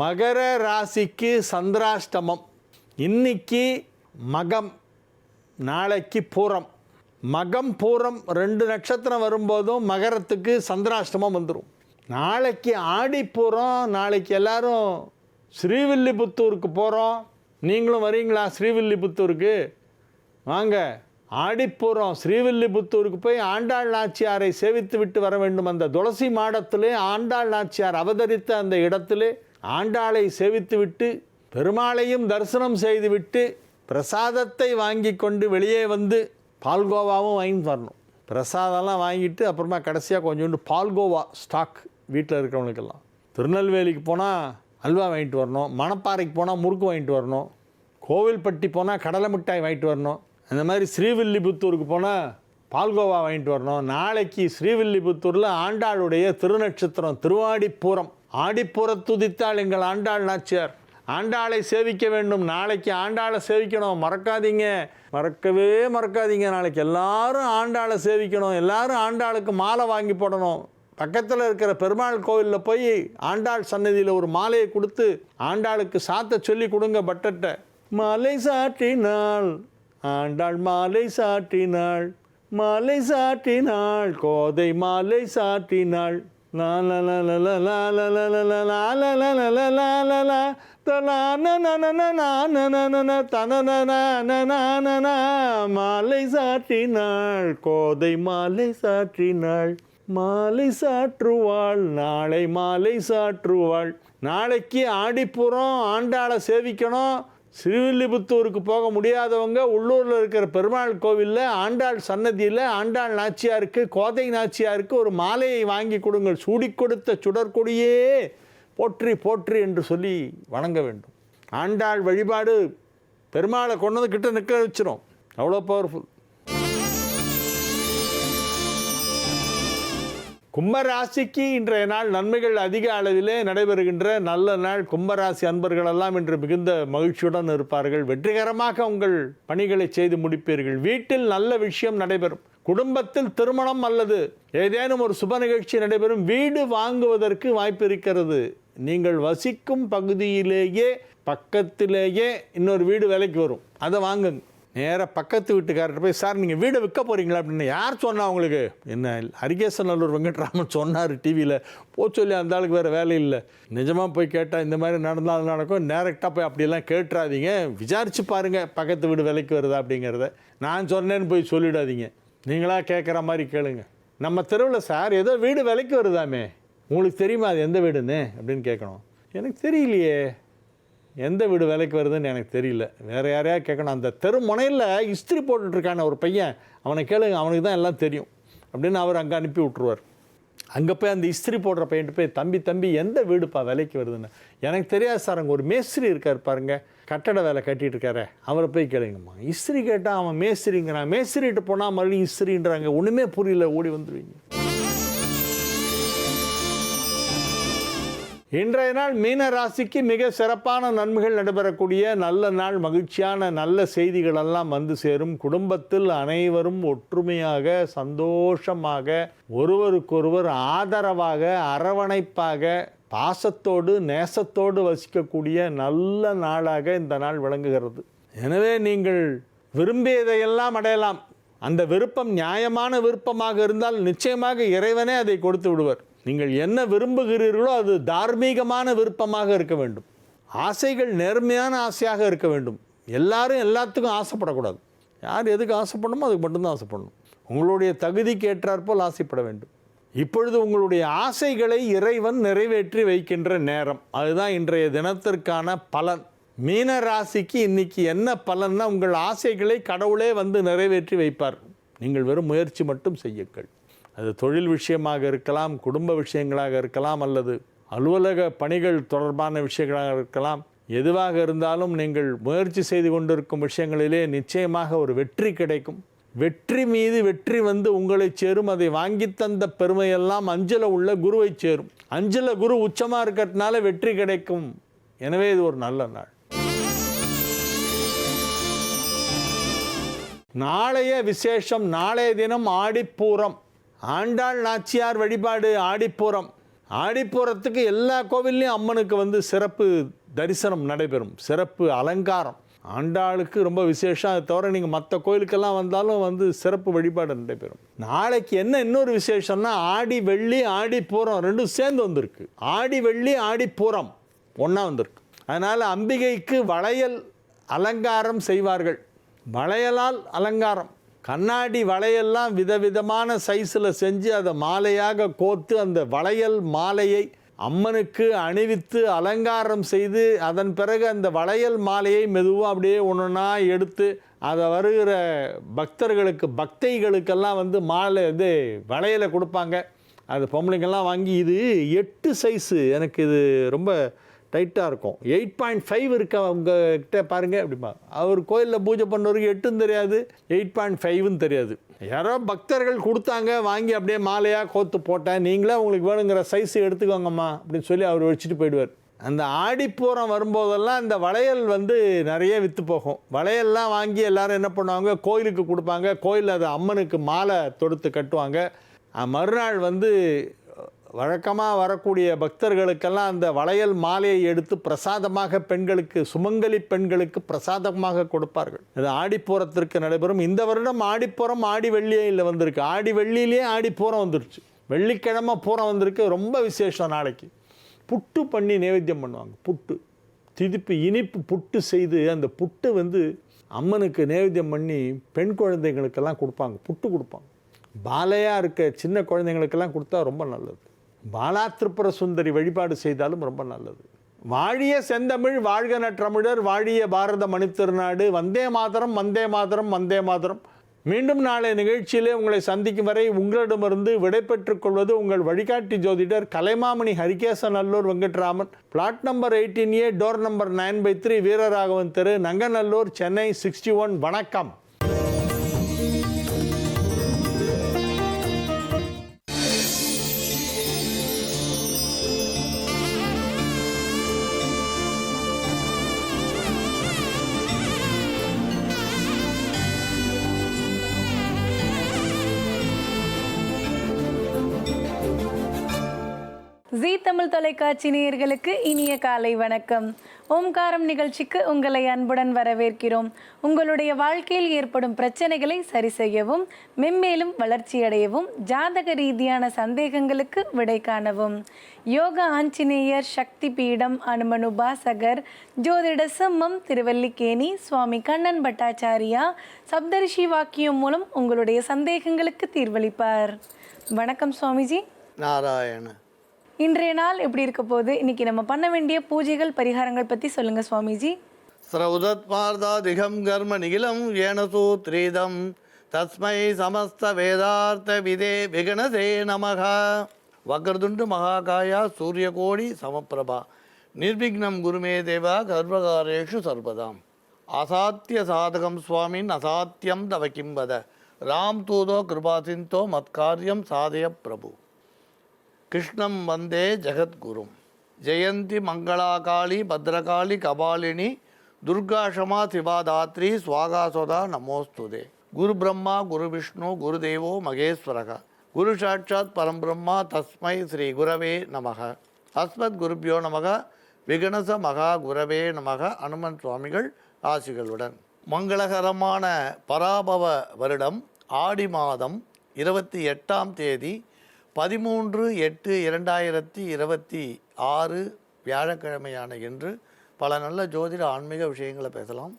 மகர ராசிக்கு சந்திராஷ்டமம். இன்னைக்கு மகம், நாளைக்கு பூரம். மகம் பூரம் 2 நட்சத்திரம் வரும்போதும் மகரத்துக்கு சந்திராஷ்டமம் வந்துடும். நாளைக்கு ஆடிப்பூரம். நாளைக்கு எல்லாரும் ஸ்ரீவில்லிபுத்தூருக்கு போகிறோம். நீங்களும் வரீங்களா ஸ்ரீவில்லிபுத்தூருக்கு? வாங்க. ஆடிப்பூரம் ஸ்ரீவில்லிபுத்தூருக்கு போய் ஆண்டாள் நாச்சியாரை சேவித்து விட்டு வர வேண்டும். அந்த துளசி மாடத்திலே ஆண்டாள் நாச்சியார் அவதரித்த அந்த இடத்திலே ஆண்டாளை சேவித்து விட்டு பெருமாளையும் தரிசனம் செய்துவிட்டு பிரசாதத்தை வாங்கி கொண்டு வெளியே வந்து பால்கோவாவும் வாங்கி வரணும். பிரசாதம்லாம் வாங்கிட்டு அப்புறமா கடைசியாக கொஞ்சோண்டு பால்கோவா ஸ்டாக் வீட்டில் இருக்கிறவங்களுக்கெல்லாம். திருநெல்வேலிக்கு போனால் அல்வா வாங்கிட்டு வரணும், மணப்பாறைக்கு போனால் முறுக்கு வாங்கிட்டு வரணும், கோவில்பட்டி போனால் கடலை மிட்டாய் வாங்கிட்டு வரணும். அந்த மாதிரி ஸ்ரீவில்லிபுத்தூருக்கு போனால் பால்கோவா வாங்கிட்டு வரணும். நாளைக்கு ஸ்ரீவில்லிபுத்தூரில் ஆண்டாளுடைய திருநட்சத்திரம் திருவாடிப்பூரம். ஆடிப்பூரத்துதித்தாள் எங்கள் ஆண்டாள் நாச்சியார். ஆண்டாளை சேவிக்க வேண்டும். நாளைக்கு ஆண்டாளை சேவிக்கணும், மறக்காதீங்க, மறக்கவே மறக்காதீங்க. நாளைக்கு எல்லாரும் ஆண்டாளை சேவிக்கணும், எல்லாரும் ஆண்டாளுக்கு மாலை வாங்கி போடணும். பக்கத்தில் இருக்கிற பெருமாள் கோவிலில் போய் ஆண்டாள் சன்னதியில் ஒரு மாலையை கொடுத்து ஆண்டாளுக்கு சாத்த சொல்லி கொடுங்க. பட்டட்டை மாலை சாற்றினாள் ஆண்டாள், மாலை சாற்றினாள், மாலை சாற்றினாள் கோதை, மாலை சாற்றினாள். மாலை சாற்றினாள் கோதை, மாலை சாற்றினாள், மாலை சாற்றுவாள் நாளை, மாலை சாற்றுவாள். நாளைக்கு ஆடிப்புறம் ஆண்டாளை சேவிக்கணும். ஸ்ரீவில்லிபுத்தூருக்கு போக முடியாதவங்க உள்ளூரில் இருக்கிற பெருமாள் கோவிலில் ஆண்டாள் சன்னதியில் ஆண்டாள் நாச்சியாருக்கு, கோதை நாச்சியாருக்கு ஒரு மாலையை வாங்கி கொடுங்கள். சூடி கொடுத்த சுடற்கொடியே போற்றி போற்றி என்று சொல்லி வணங்க வேண்டும். ஆண்டாள் வழிபாடு பெருமாளை கொண்டது கிட்ட நிற்க வச்சிரும். அவ்வளோ பவர்ஃபுல். கும்பராசிக்கு இன்றைய நாள் நன்மைகள் அதிக அளவிலே நடைபெறுகின்ற நல்ல நாள். கும்பராசி அன்பர்களெல்லாம் இன்று மிகுந்த மகிழ்ச்சியுடன் இருப்பார்கள். வெற்றிகரமாக உங்கள் பணிகளை செய்து முடிப்பீர்கள். வீட்டில் நல்ல விஷயம் நடைபெறும். குடும்பத்தில் திருமணம் அல்லது ஏதேனும் ஒரு சுப நிகழ்ச்சி நடைபெறும். வீடு வாங்குவதற்கு வாய்ப்பு இருக்கிறது. நீங்கள் வசிக்கும் பகுதியிலேயே பக்கத்திலேயே இன்னொரு வீடு விலைக்கு வரும், அதை வாங்குங்க. நேராக பக்கத்து வீட்டுக்காரர்கிட்ட போய், சார் நீங்கள் வீடை விற்க போகிறீங்களா அப்படின்னு. யார் சொன்னா உங்களுக்கு? என்ன ஹரிகேசநல்லூர் வெங்கட்ராமன் சொன்னார் டிவியில். சொல்லி அந்த ஆளுக்கு வேறு வேலை இல்லை. நிஜமாக போய் கேட்டால் இந்த மாதிரி நடந்தால் நடக்கும். டேரெக்டாக போய் அப்படியெல்லாம் கேட்டுறாதீங்க, விசாரித்து பாருங்கள் பக்கத்து வீடு விலைக்கு வருதா அப்படிங்கிறத. நான் சொன்னேன்னு போய் சொல்லிடாதீங்க, நீங்களாக கேட்குற மாதிரி கேளுங்க. நம்ம தெருவில் சார் ஏதோ வீடு விலைக்கு வருதாமே, உங்களுக்கு தெரியுமா அது எந்த வீடுன்னு அப்படின்னு கேட்கணும். எனக்கு தெரியலையே, எந்த வீடு விலைக்கு வருதுன்னு எனக்கு தெரியல, வேறு யாரையா கேட்கணும். அந்த தெரு முனையில் இஸ்திரி போட்டுட்ருக்கான ஒரு பையன், அவனை கேளுங்க, அவனுக்கு தான் எல்லாம் தெரியும் அப்படின்னு அவர் அங்கே அனுப்பி விட்ருவார். அங்கே போய் அந்த இஸ்திரி போடுற பையன்ட்டு போய், தம்பி எந்த வீடுப்பா விலைக்கு வருதுன்னு. எனக்கு தெரியாது சார், அங்கே ஒரு மேஸ்திரி இருக்கார் பாருங்க, கட்டட வேலை கட்டிகிட்டு இருக்காரு, அவரை போய் கேளுங்கம்மா. இஸ்திரி கேட்டால் அவன் மேஸ்திரிங்கிறான், மேஸ்திரிட்டு போனால் மறுபடியும் இஸ்திரின்றாங்க, ஒன்றுமே புரியல, ஓடி வந்துடுவீங்க. இன்றைய நாள் மீன ராசிக்கு மிக சிறப்பான நன்மைகள் நடைபெறக்கூடிய நல்ல நாள். மகிழ்ச்சியான நல்ல செய்திகளெல்லாம் வந்து சேரும். குடும்பத்தில் அனைவரும் ஒற்றுமையாக சந்தோஷமாக ஒருவருக்கொருவர் ஆதரவாக அரவணைப்பாக பாசத்தோடு நேசத்தோடு வசிக்கக்கூடிய நல்ல நாளாக இந்த நாள் விளங்குகிறது. எனவே நீங்கள் விரும்பியதையெல்லாம் அடையலாம். அந்த விருப்பம் நியாயமான விருப்பமாக இருந்தால் நிச்சயமாக இறைவனே அதை கொடுத்து விடுவார். நீங்கள் என்ன விரும்புகிறீர்களோ அது தார்மீகமான விருப்பமாக இருக்க வேண்டும். ஆசைகள் நேர்மையான ஆசையாக இருக்க வேண்டும். எல்லாரும் எல்லாத்துக்கும் ஆசைப்படக்கூடாது. யார் எதுக்கு ஆசைப்படணுமோ அதுக்கு மட்டும்தான் ஆசைப்படணும். உங்களுடைய தகுதிக்கு ஏற்றாற்போல் ஆசைப்பட வேண்டும். இப்பொழுது உங்களுடைய ஆசைகளை இறைவன் நிறைவேற்றி வைக்கின்ற நேரம். அதுதான் இன்றைய தினத்திற்கான பலன். மீன ராசிக்கு இன்னைக்கு என்ன பலன்னா, உங்கள் ஆசைகளை கடவுளே வந்து நிறைவேற்றி வைப்பார். நீங்கள் வெறும் முயற்சி மட்டும் செய்யுங்கள். அது தொழில் விஷயமாக இருக்கலாம், குடும்ப விஷயங்களாக இருக்கலாம், அல்லது அலுவலக பணிகள் தொடர்பான விஷயங்களாக இருக்கலாம். எதுவாக இருந்தாலும் நீங்கள் முயற்சி செய்து கொண்டிருக்கும் விஷயங்களிலே நிச்சயமாக ஒரு வெற்றி கிடைக்கும். வெற்றி மீது வெற்றி வந்து உங்களை சேரும். அதை வாங்கி தந்த பெருமையெல்லாம் அஞ்சல உள்ள குருவை சேரும். அஞ்சல குரு உச்சமாக இருக்கிறதுனால வெற்றி கிடைக்கும். எனவே இது ஒரு நல்ல நாள். நாளைய விசேஷம். நாளைய தினம் ஆடிப்பூரம். ஆண்டாள் நாச்சியார் வழிபாடு ஆடிப்பூரம். ஆடிப்பூரத்துக்கு எல்லா கோவில்லையும் அம்மனுக்கு வந்து சிறப்பு தரிசனம் நடைபெறும், சிறப்பு அலங்காரம். ஆண்டாளுக்கு ரொம்ப விசேஷம். அதை தவிர நீங்கள் மற்ற கோயிலுக்கெல்லாம் வந்தாலும் வந்து சிறப்பு வழிபாடு நடைபெறும். நாளைக்கு என்ன இன்னொரு விசேஷம்னா, ஆடி வெள்ளி ஆடிப்பூரம் ரெண்டும் சேர்ந்து வந்திருக்கு. ஆடி வெள்ளி ஆடிப்பூரம் ஒன்றா வந்திருக்கு. அதனால் அம்பிகைக்கு வளையல் அலங்காரம் செய்வார்கள். வளையலால் அலங்காரம். கண்ணாடி வளையெல்லாம் விதவிதமான சைஸில் செஞ்சு அதை மாலையாக கோர்த்து அந்த வளையல் மாலையை அம்மனுக்கு அணிவித்து அலங்காரம் செய்து, அதன் பிறகு அந்த வளையல் மாலையை மெதுவாக அப்படியே ஒன்றுனா எடுத்து அதை வருகிற பக்தர்களுக்கு பக்தைகளுக்கெல்லாம் வந்து மாலை இது வளையலை கொடுப்பாங்க. அது பொம்பளைங்கள்லாம் வாங்கி, இது 8 சைஸு, எனக்கு இது ரொம்ப டைட்டாக இருக்கும், 8.5 இருக்க உங்ககிட்ட பாருங்கள் அப்படிமா. அவர் கோயிலில் பூஜை பண்ணவருக்கு 8ன்னு தெரியாது, 8.5ன்னு தெரியாது. யாரோ பக்தர்கள் கொடுத்தாங்க, வாங்கி அப்படியே மாலையாக கோத்து போட்டேன், நீங்களே உங்களுக்கு வேணுங்கிற சைஸு எடுத்துக்கோங்கம்மா அப்படின்னு சொல்லி அவர் வச்சுட்டு போயிடுவார். அந்த ஆடிப்பூரம் வரும்போதெல்லாம் இந்த வளையல் வந்து நிறைய விற்று போகும். வளையல்லாம் வாங்கி எல்லோரும் என்ன பண்ணுவாங்க, கோயிலுக்கு கொடுப்பாங்க. கோயிலில் அதை அம்மனுக்கு மாலை தொடுத்து கட்டுவாங்க. மறுநாள் வந்து வழக்கமாக வரக்கூடிய பக்தர்களுக்கெல்லாம் அந்த வளையல் மாலையை எடுத்து பிரசாதமாக பெண்களுக்கு, சுமங்கலி பெண்களுக்கு பிரசாதமாக கொடுப்பார்கள். இது ஆடிப்பூரத்திற்கு நடைபெறும். இந்த வருடம் ஆடிப்பூரம் ஆடி வெள்ளியில் வந்திருக்கு. ஆடி வெள்ளியிலே ஆடிப்பூரம் வந்துருச்சு. வெள்ளிக்கிழமை பூரம் வந்திருக்கு. ரொம்ப விசேஷம். நாளைக்கு புட்டு பண்ணி நைவேத்தியம் பண்ணுவாங்க. புட்டு திதிப்பு இனிப்பு புட்டு செய்து அந்த புட்டு வந்து அம்மனுக்கு நைவேத்தியம் பண்ணி பெண் குழந்தைங்களுக்கெல்லாம் கொடுப்பாங்க. புட்டு கொடுப்பாங்க. பாலையாக இருக்க சின்ன குழந்தைங்களுக்கெல்லாம் கொடுத்தா ரொம்ப நல்லது. பாலா திரிபுர சுந்தரி வழிபாடு செய்தாலும் ரொம்ப நல்லது. வாழிய செந்தமிழ், வாழ்க நற்றமிழர், வாழிய பாரத மணித்திருநாடு. வந்தே மாதரம், வந்தே மாதரம், வந்தே மாதரம். மீண்டும் நாளை நிகழ்ச்சியிலே உங்களை சந்திக்கும் வரை உங்களிடமிருந்து விடைபெற்றுக் கொள்வது உங்கள் வழிகாட்டி ஜோதிடர் Kalaimamani Harikesan Nallur Venkatraman. Flat number 18A, door number 9/3, Veeraraghavan தெரு, நங்கநல்லூர், சென்னை 61. வணக்கம்.
ஜீ தமிழ் தொலைக்காட்சி நேயர்களுக்கு இனிய காலை வணக்கம். ஓம்காரம் நிகழ்ச்சிக்கு உங்களை அன்புடன் வரவேற்கிறோம். உங்களுடைய வாழ்க்கையில் ஏற்படும் பிரச்சனைகளை சரி செய்யவும், மென்மேலும் வளர்ச்சியடையவும், ஜாதக ரீதியான சந்தேகங்களுக்கு விடை காணவும் யோகா ஆஞ்சநேயர் சக்தி பீடம் அனுமன் உபாசகர் ஜோதிட சிம்மம் திருவல்லிக்கேணி சுவாமி கண்ணன் பட்டாச்சாரியா சப்தரிஷி வாக்கியம் மூலம் உங்களுடைய சந்தேகங்களுக்கு தீர்வளிப்பார். வணக்கம் சுவாமிஜி.
நாராயண.
இன்றைய நாள் எப்படி இருக்க போகுது, இன்னைக்கு நம்ம பண்ண வேண்டிய பூஜைகள் பரிகாரங்கள் பற்றி சொல்லுங்கள் சுவாமிஜி.
ஸ்ரௌதத்மார்தாதிகம் கர்ம நிகிலம் ஏனசூ த்ரீதம் தஸ்மை சமஸ்த வேதார்த்த விதே விகணசே நமக. வக்ரதுண்டு மகாகாயா சூரியகோடி சமப்பிரபா நிர்விக்னம் குருமே தேவா கர்வகாரேஷு சர்வதாம். அசாத்திய சாதகம் சுவாமின் அசாத்தியம் தவ கிம்பத ராம் தூதோ கிருபாசிந்தோ மத்காரியம் சாதய பிரபு. கிருஷ்ணம் வந்தே ஜெகத்குரும். ஜெயந்தி மங்களாகாளி பத்ரகாளி கபாலினி துர்காஷமா சிவாதாத்ரி ஸ்வாகாசோதா நமோஸ்துதே. குரு பிரம்மா குரு விஷ்ணு குரு தேவோ மகேஸ்வரக குரு சாட்சாத் பரம்பிரம்மா தஸ்மை ஸ்ரீ குரவே நமக. அஸ்மத் குருபியோ நமக விகணச மகா குரவே நமக. அனுமன் சுவாமிகள் ஆசிகளுடன். மங்களகரமான பராபவ வருடம் ஆடி மாதம் 28ஆம் தேதி 13/8/2026 வியாழக்கிழமையான இன்று பல நல்ல ஜோதிட ஆன்மீக விஷயங்களை பேசலாம்.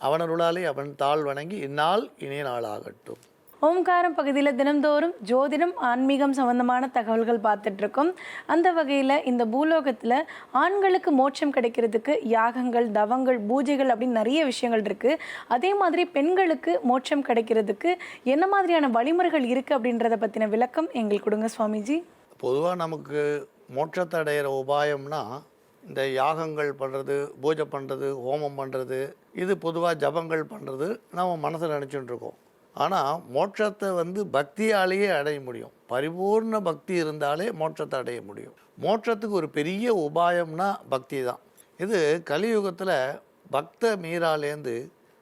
அவனருளாலே அவன் தாழ் வணங்கி இந்நாள் இனிய நாளாகட்டும்.
ஓம்காரம் பகுதியில் தினந்தோறும் ஜோதிடம் ஆன்மீகம் சம்பந்தமான தகவல்கள் பார்த்துட்டு இருக்கோம். அந்த வகையில் இந்த பூலோகத்தில் ஆண்களுக்கு மோட்சம் கிடைக்கிறதுக்கு யாகங்கள், தவங்கள், பூஜைகள் அப்படின்னு நிறைய விஷயங்கள் இருக்குது. அதே மாதிரி பெண்களுக்கு மோட்சம் கிடைக்கிறதுக்கு என்ன மாதிரியான வழிமுறைகள் இருக்குது அப்படின்றத பற்றின விளக்கம் எங்களுக்கு கொடுங்க சுவாமிஜி.
பொதுவாக நமக்கு மோட்சத்தை அடையிற உபாயம்னா இந்த யாகங்கள் பண்ணுறது, பூஜை பண்ணுறது, ஹோமம் பண்ணுறது, இது பொதுவாக ஜபங்கள் பண்ணுறது நம்ம மனசில் நினச்சிட்டு இருக்கோம். ஆனால் மோட்சத்தை பக்தியாலேயே அடைய முடியும். பரிபூர்ண பக்தி இருந்தாலே மோட்சத்தை அடைய முடியும். மோட்சத்துக்கு ஒரு பெரிய உபாயம்னா பக்தி தான். இது கலியுகத்தில் பக்த மீராலேருந்து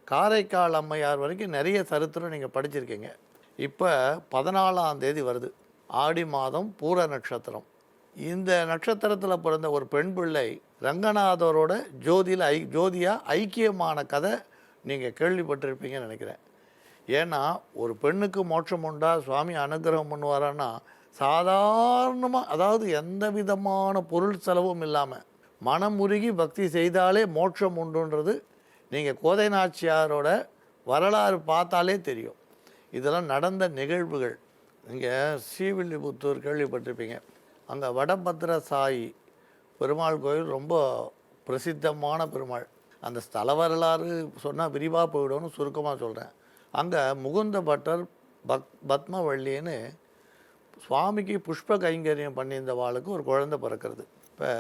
காரைக்கால் அம்மையார் வரைக்கும் நிறைய சரித்திரம் நீங்கள் படிச்சிருக்கீங்க. இப்போ 14ஆம் தேதி வருது, ஆடி மாதம் பூர நட்சத்திரம். இந்த நட்சத்திரத்தில் பிறந்த ஒரு பெண் பிள்ளை ரங்கநாதரோட ஜோதியாக ஐக்கியமான கதை நீங்கள் கேள்விப்பட்டிருப்பீங்கன்னு நினைக்கிறேன். ஏன்னா ஒரு பெண்ணுக்கு மோட்சம் உண்டா, சுவாமி அனுகிரகம் பண்ணுவாரான்னா சாதாரணமாக, அதாவது எந்த விதமான பொருள் செலவும் இல்லாமல் மனம் உருகி பக்தி செய்தாலே மோட்சம் உண்டுன்றது நீங்கள் கோதை நாச்சியாரோட வரலாறு பார்த்தாலே தெரியும். இதெல்லாம் நடந்த நிகழ்வுகள். நீங்கள் ஸ்ரீவில்லிபுத்தூர் கேள்விப்பட்டிருப்பீங்க. அங்கே வடபத்திர சாயி பெருமாள் கோயில் ரொம்ப பிரசித்தமான பெருமாள். அந்த ஸ்தல வரலாறு சொன்னால் விரிவாக போயிடும்னு சுருக்கமாக சொல்கிறேன். அங்கே முகுந்த பட்டர் பத்மவள்ளின்னு சுவாமிக்கு புஷ்ப கைங்கரியம் பண்ணியிருந்த வாளுக்கு ஒரு குழந்தை பிறக்கிறது. இப்போ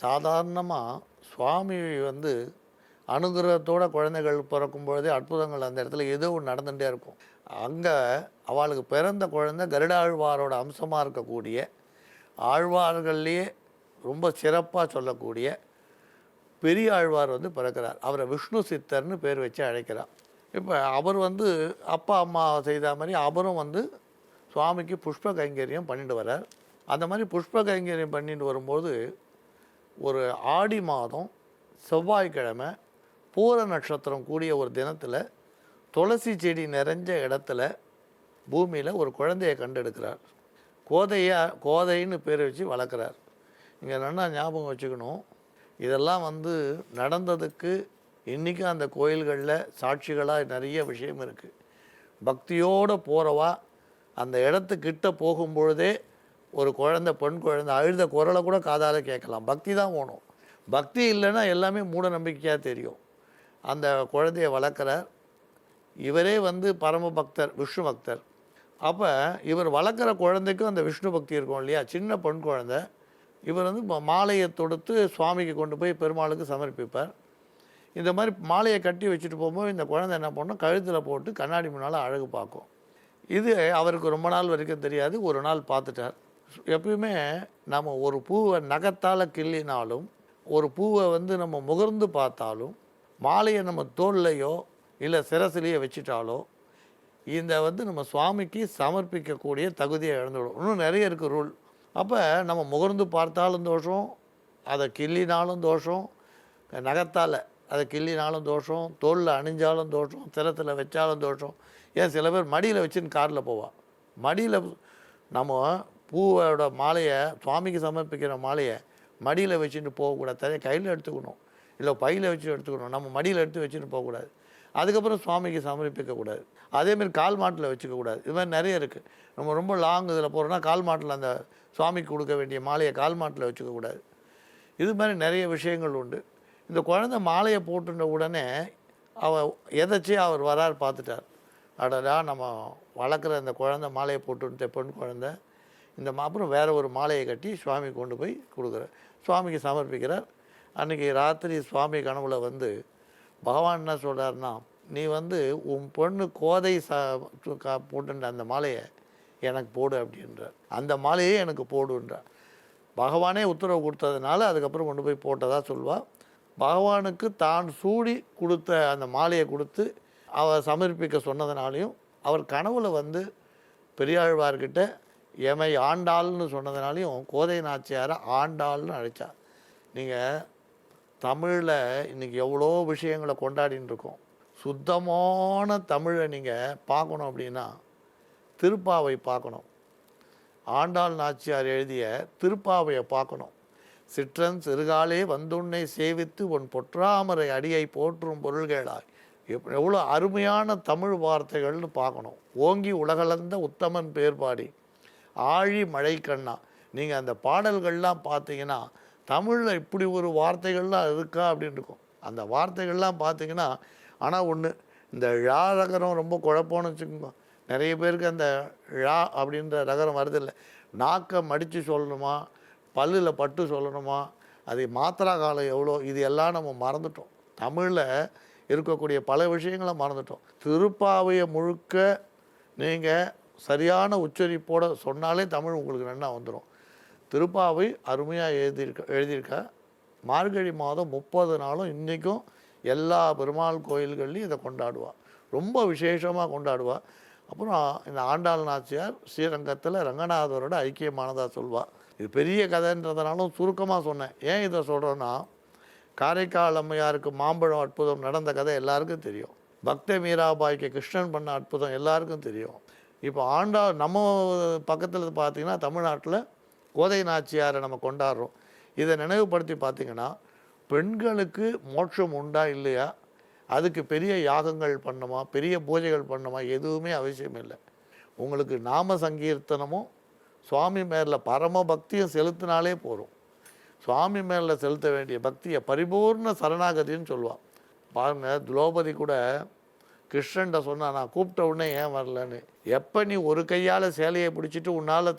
சாதாரணமாக சுவாமி அனுகிரகத்தோட குழந்தைகள் பிறக்கும் பொழுதே அற்புதங்கள் அந்த இடத்துல ஏதோ ஒன்று நடந்துகிட்டே இருக்கும். அங்கே அவளுக்கு பிறந்த குழந்தை கருடாழ்வாரோட அம்சமாக இருக்கக்கூடிய, ஆழ்வார்கள்லேயே ரொம்ப சிறப்பாக சொல்லக்கூடிய பெரிய ஆழ்வார் பிறக்கிறார். அவரை விஷ்ணு சித்தர்னு பேர் வச்சு அழைக்கிறார். இப்போ அவர் அப்பா அம்மா செய்த மாதிரி அவரும் சுவாமிக்கு புஷ்ப கைங்கரியம் பண்ணிட்டு வர்றார். அந்த மாதிரி புஷ்ப கைங்கரியம் பண்ணிட்டு வரும்போது ஒரு ஆடி மாதம் செவ்வாய்க்கிழமை பூர நட்சத்திரம் கூடிய ஒரு தினத்தில் துளசி செடி நிறைஞ்ச இடத்துல பூமியில் ஒரு குழந்தையை கண்டெடுக்கிறார். கோதைன்னு பேர் வச்சு வளர்க்குறார். இங்கே நல்லா ஞாபகம் வச்சுக்கணும், இதெல்லாம் நடந்ததுக்கு இன்றைக்கும் அந்த கோயில்களில் சாட்சிகளாக நிறைய விஷயம் இருக்குது. பக்தியோடு போகிறவா அந்த இடத்துக்கிட்ட போகும்பொழுதே ஒரு குழந்தை, பெண் குழந்தை அழுத குரலை கூட காதால் கேட்கலாம். பக்தி தான் வேணும். பக்தி இல்லைன்னா எல்லாமே மூட நம்பிக்கையாக தெரியும். அந்த குழந்தையை வளர்க்குறார். இவரே பரம பக்தர், விஷ்ணு பக்தர். அப்போ இவர் வளர்க்குற குழந்தைக்கும் அந்த விஷ்ணு பக்தி இருக்கும் இல்லையா. சின்ன பெண் குழந்தை. இவர் மாலையை தொடுத்து சுவாமிக்கு கொண்டு போய் பெருமாளுக்கு சமர்ப்பிப்பார். இந்த மாதிரி மாலையை கட்டி வச்சுட்டு போகும்போது இந்த குழந்தை என்ன பண்ணோம், கழுத்தில் போட்டு கண்ணாடி முன்னால் அழகு பார்க்கும். இது அவருக்கு ரொம்ப நாள் வரைக்கும் தெரியாது. ஒரு நாள் பார்த்துட்டார். எப்பயுமே நம்ம ஒரு பூவை நகத்தால் கிள்ளினாலும், ஒரு பூவை நம்ம முகர்ந்து பார்த்தாலும், மாலையை நம்ம தோல்லையோ இல்லை சிரசிலையோ வச்சுட்டாலோ இந்த நம்ம சுவாமிக்கு சமர்ப்பிக்கக்கூடிய தகுதியை இழந்துவிடும். இன்னும் நிறைய இருக்குது ரூல். அப்போ நம்ம முகர்ந்து பார்த்தாலும் தோஷம், அதை கிள்ளினாலும் தோஷம், நகத்தால் அதை கிள்ளினாலும் தோஷம், தோலில் அணிஞ்சாலும் தோஷம், சிரத்தில் வச்சாலும் தோஷம். ஏன் சில பேர் மடியில் வச்சுன்னு காரில் போவாள். மடியில் நம்ம பூவோட மாலையை, சுவாமிக்கு சமர்ப்பிக்கிற மாலையை மடியில் வச்சுட்டு போகக்கூடாது. தனியாக கையில் எடுத்துக்கணும், இல்லை பையில் வச்சு எடுத்துக்கணும். நம்ம மடியில் எடுத்து வச்சுட்டு போகக்கூடாது. அதுக்கப்புறம் சுவாமிக்கு சமர்ப்பிக்கக்கூடாது. அதேமாதிரி கால் மாட்டில் வச்சுக்கக்கூடாது. இது மாதிரி நிறைய இருக்குது. நம்ம ரொம்ப லாங் இதில் போகிறோன்னா கால் மாட்டில் அந்த சுவாமிக்கு கொடுக்க வேண்டிய மாலையை கால் மாட்டில் வச்சுக்கக்கூடாது. இது மாதிரி நிறைய விஷயங்கள் உண்டு. இந்த குழந்தை மாலையை போட்டுட்ட உடனே எதாச்சியாக அவர் வரார், பார்த்துட்டார். அடடா, நம்ம வளர்க்குற இந்த குழந்தை மாலையை போட்டுட்ட பெண் குழந்தை, இந்த அப்புறம் வேறு ஒரு மாலையை கட்டி சுவாமி கொண்டு போய் கொடுக்குறார், சுவாமிக்கு சமர்ப்பிக்கிறார். அன்றைக்கி ராத்திரி சுவாமி கனவுல வந்து பகவான் என்ன சொல்கிறாருன்னா, நீ வந்து உன் பொண்ணு கோதை போட்டுன்ற அந்த மாலையை எனக்கு போடு அப்படின்றார். அந்த மாலையே எனக்கு போடுன்றார். பகவானே உத்தரவு கொடுத்ததுனால அதுக்கப்புறம் கொண்டு போய் போட்டதாக சொல்வாள். பகவானுக்கு தான் சூடி கொடுத்த அந்த மாலையை கொடுத்து அவர் சமர்ப்பிக்க சொன்னதுனாலையும், அவர் கனவுல வந்து பெரியாழ்வார்கிட்ட எமை ஆண்டாள்னு சொன்னதுனாலையும் கோதை நாச்சியாரை ஆண்டாள்னு அழைச்சார். நீங்கள் தமிழில் இன்றைக்கி எவ்வளோ விஷயங்களை கொண்டாடின்னு இருக்கோம். சுத்தமான தமிழை நீங்கள் பார்க்கணும் அப்படின்னா திருப்பாவை பார்க்கணும். ஆண்டாள் நாச்சியார் எழுதிய திருப்பாவையை பார்க்கணும். சிற்றன் சிறுகாலே வந்துன்னை சேவித்து உன் பொற்றாமரை அடியை போற்றும் பொருள்களாய், எவ்வளோ அருமையான தமிழ் வார்த்தைகள்னு பார்க்கணும். ஓங்கி உலகளந்த உத்தமன் பேர்பாடி ஆழி மழை கண்ணா, நீங்கள் அந்த பாடல்கள்லாம் பார்த்தீங்கன்னா தமிழில் இப்படி ஒரு வார்த்தைகள்லாம் இருக்கா அப்படின்னு இருக்கும். அந்த வார்த்தைகள்லாம் பார்த்தீங்கன்னா, ஆனால் ஒன்று, இந்த ழா ரகரம் ரொம்ப குழப்பம்னு வச்சுக்கோங்க. நிறைய பேருக்கு அந்த ழா அப்படின்ற ரகரம் வருதில்லை. நாக்கை மடித்து சொல்லணுமா, பல்லில் பட்டு சொல்லணுமா, அது மாத்திரா காலம் எவ்வளோ, இது எல்லாம் நம்ம மறந்துட்டோம். தமிழில் இருக்கக்கூடிய பல விஷயங்களை மறந்துட்டோம். திருப்பாவையை முழுக்க நீங்கள் சரியான உச்சரிப்போடு சொன்னாலே தமிழ் உங்களுக்கு நல்லா வந்துடும். திருப்பாவை அருமையாக எழுதியிருக்கா. மார்கழி மாதம் 30 நாளும் இன்றைக்கும் எல்லா பெருமாள் கோயில்கள்லையும் இதை கொண்டாடுவாள். ரொம்ப விசேஷமாக கொண்டாடுவாள். அப்புறம் இந்த ஆண்டாள் நாச்சியார் ஸ்ரீரங்கத்தில் ரங்கநாதரோட ஐக்கியமானதாக சொல்வாள். இது பெரிய கதைன்றதுனாலும் சுருக்கமாக சொன்னேன். ஏன் இதை சொல்கிறேன்னா, காரைக்கால் அம்மையாருக்கு மாம்பழம் அற்புதம் நடந்த கதை எல்லாருக்கும் தெரியும். பக்த மீராபாய்க்கு கிருஷ்ணன் பண்ண அற்புதம் எல்லாருக்கும் தெரியும். இப்போ ஆண்டாள் நம்ம பக்கத்தில் பார்த்திங்கன்னா தமிழ்நாட்டில் கோதை நாச்சியாரை நம்ம கொண்டாடுறோம். இதை நினைவுபடுத்தி பார்த்திங்கன்னா, பெண்களுக்கு மோட்சம் உண்டா இல்லையா, அதுக்கு பெரிய யாகங்கள் பண்ணணுமா, பெரிய பூஜைகள் பண்ணணுமா, எதுவுமே அவசியம் இல்லை. உங்களுக்கு நாம சங்கீர்த்தனமும் சுவாமி மேலே பரம பக்தியும் செலுத்தினாலே போகும். சுவாமி மேலே செலுத்த வேண்டிய பக்தியை பரிபூர்ண சரணாகதின்னு சொல்லுவாள். பாருங்கள், திரௌபதி கூட கிருஷ்ணன்ட்ட சொன்னா, நான் கூப்பிட்ட உடனே ஏன் வரலன்னு. எப்போ நீ ஒரு கையால் சேலையை பிடிச்சிட்டு உன்னால்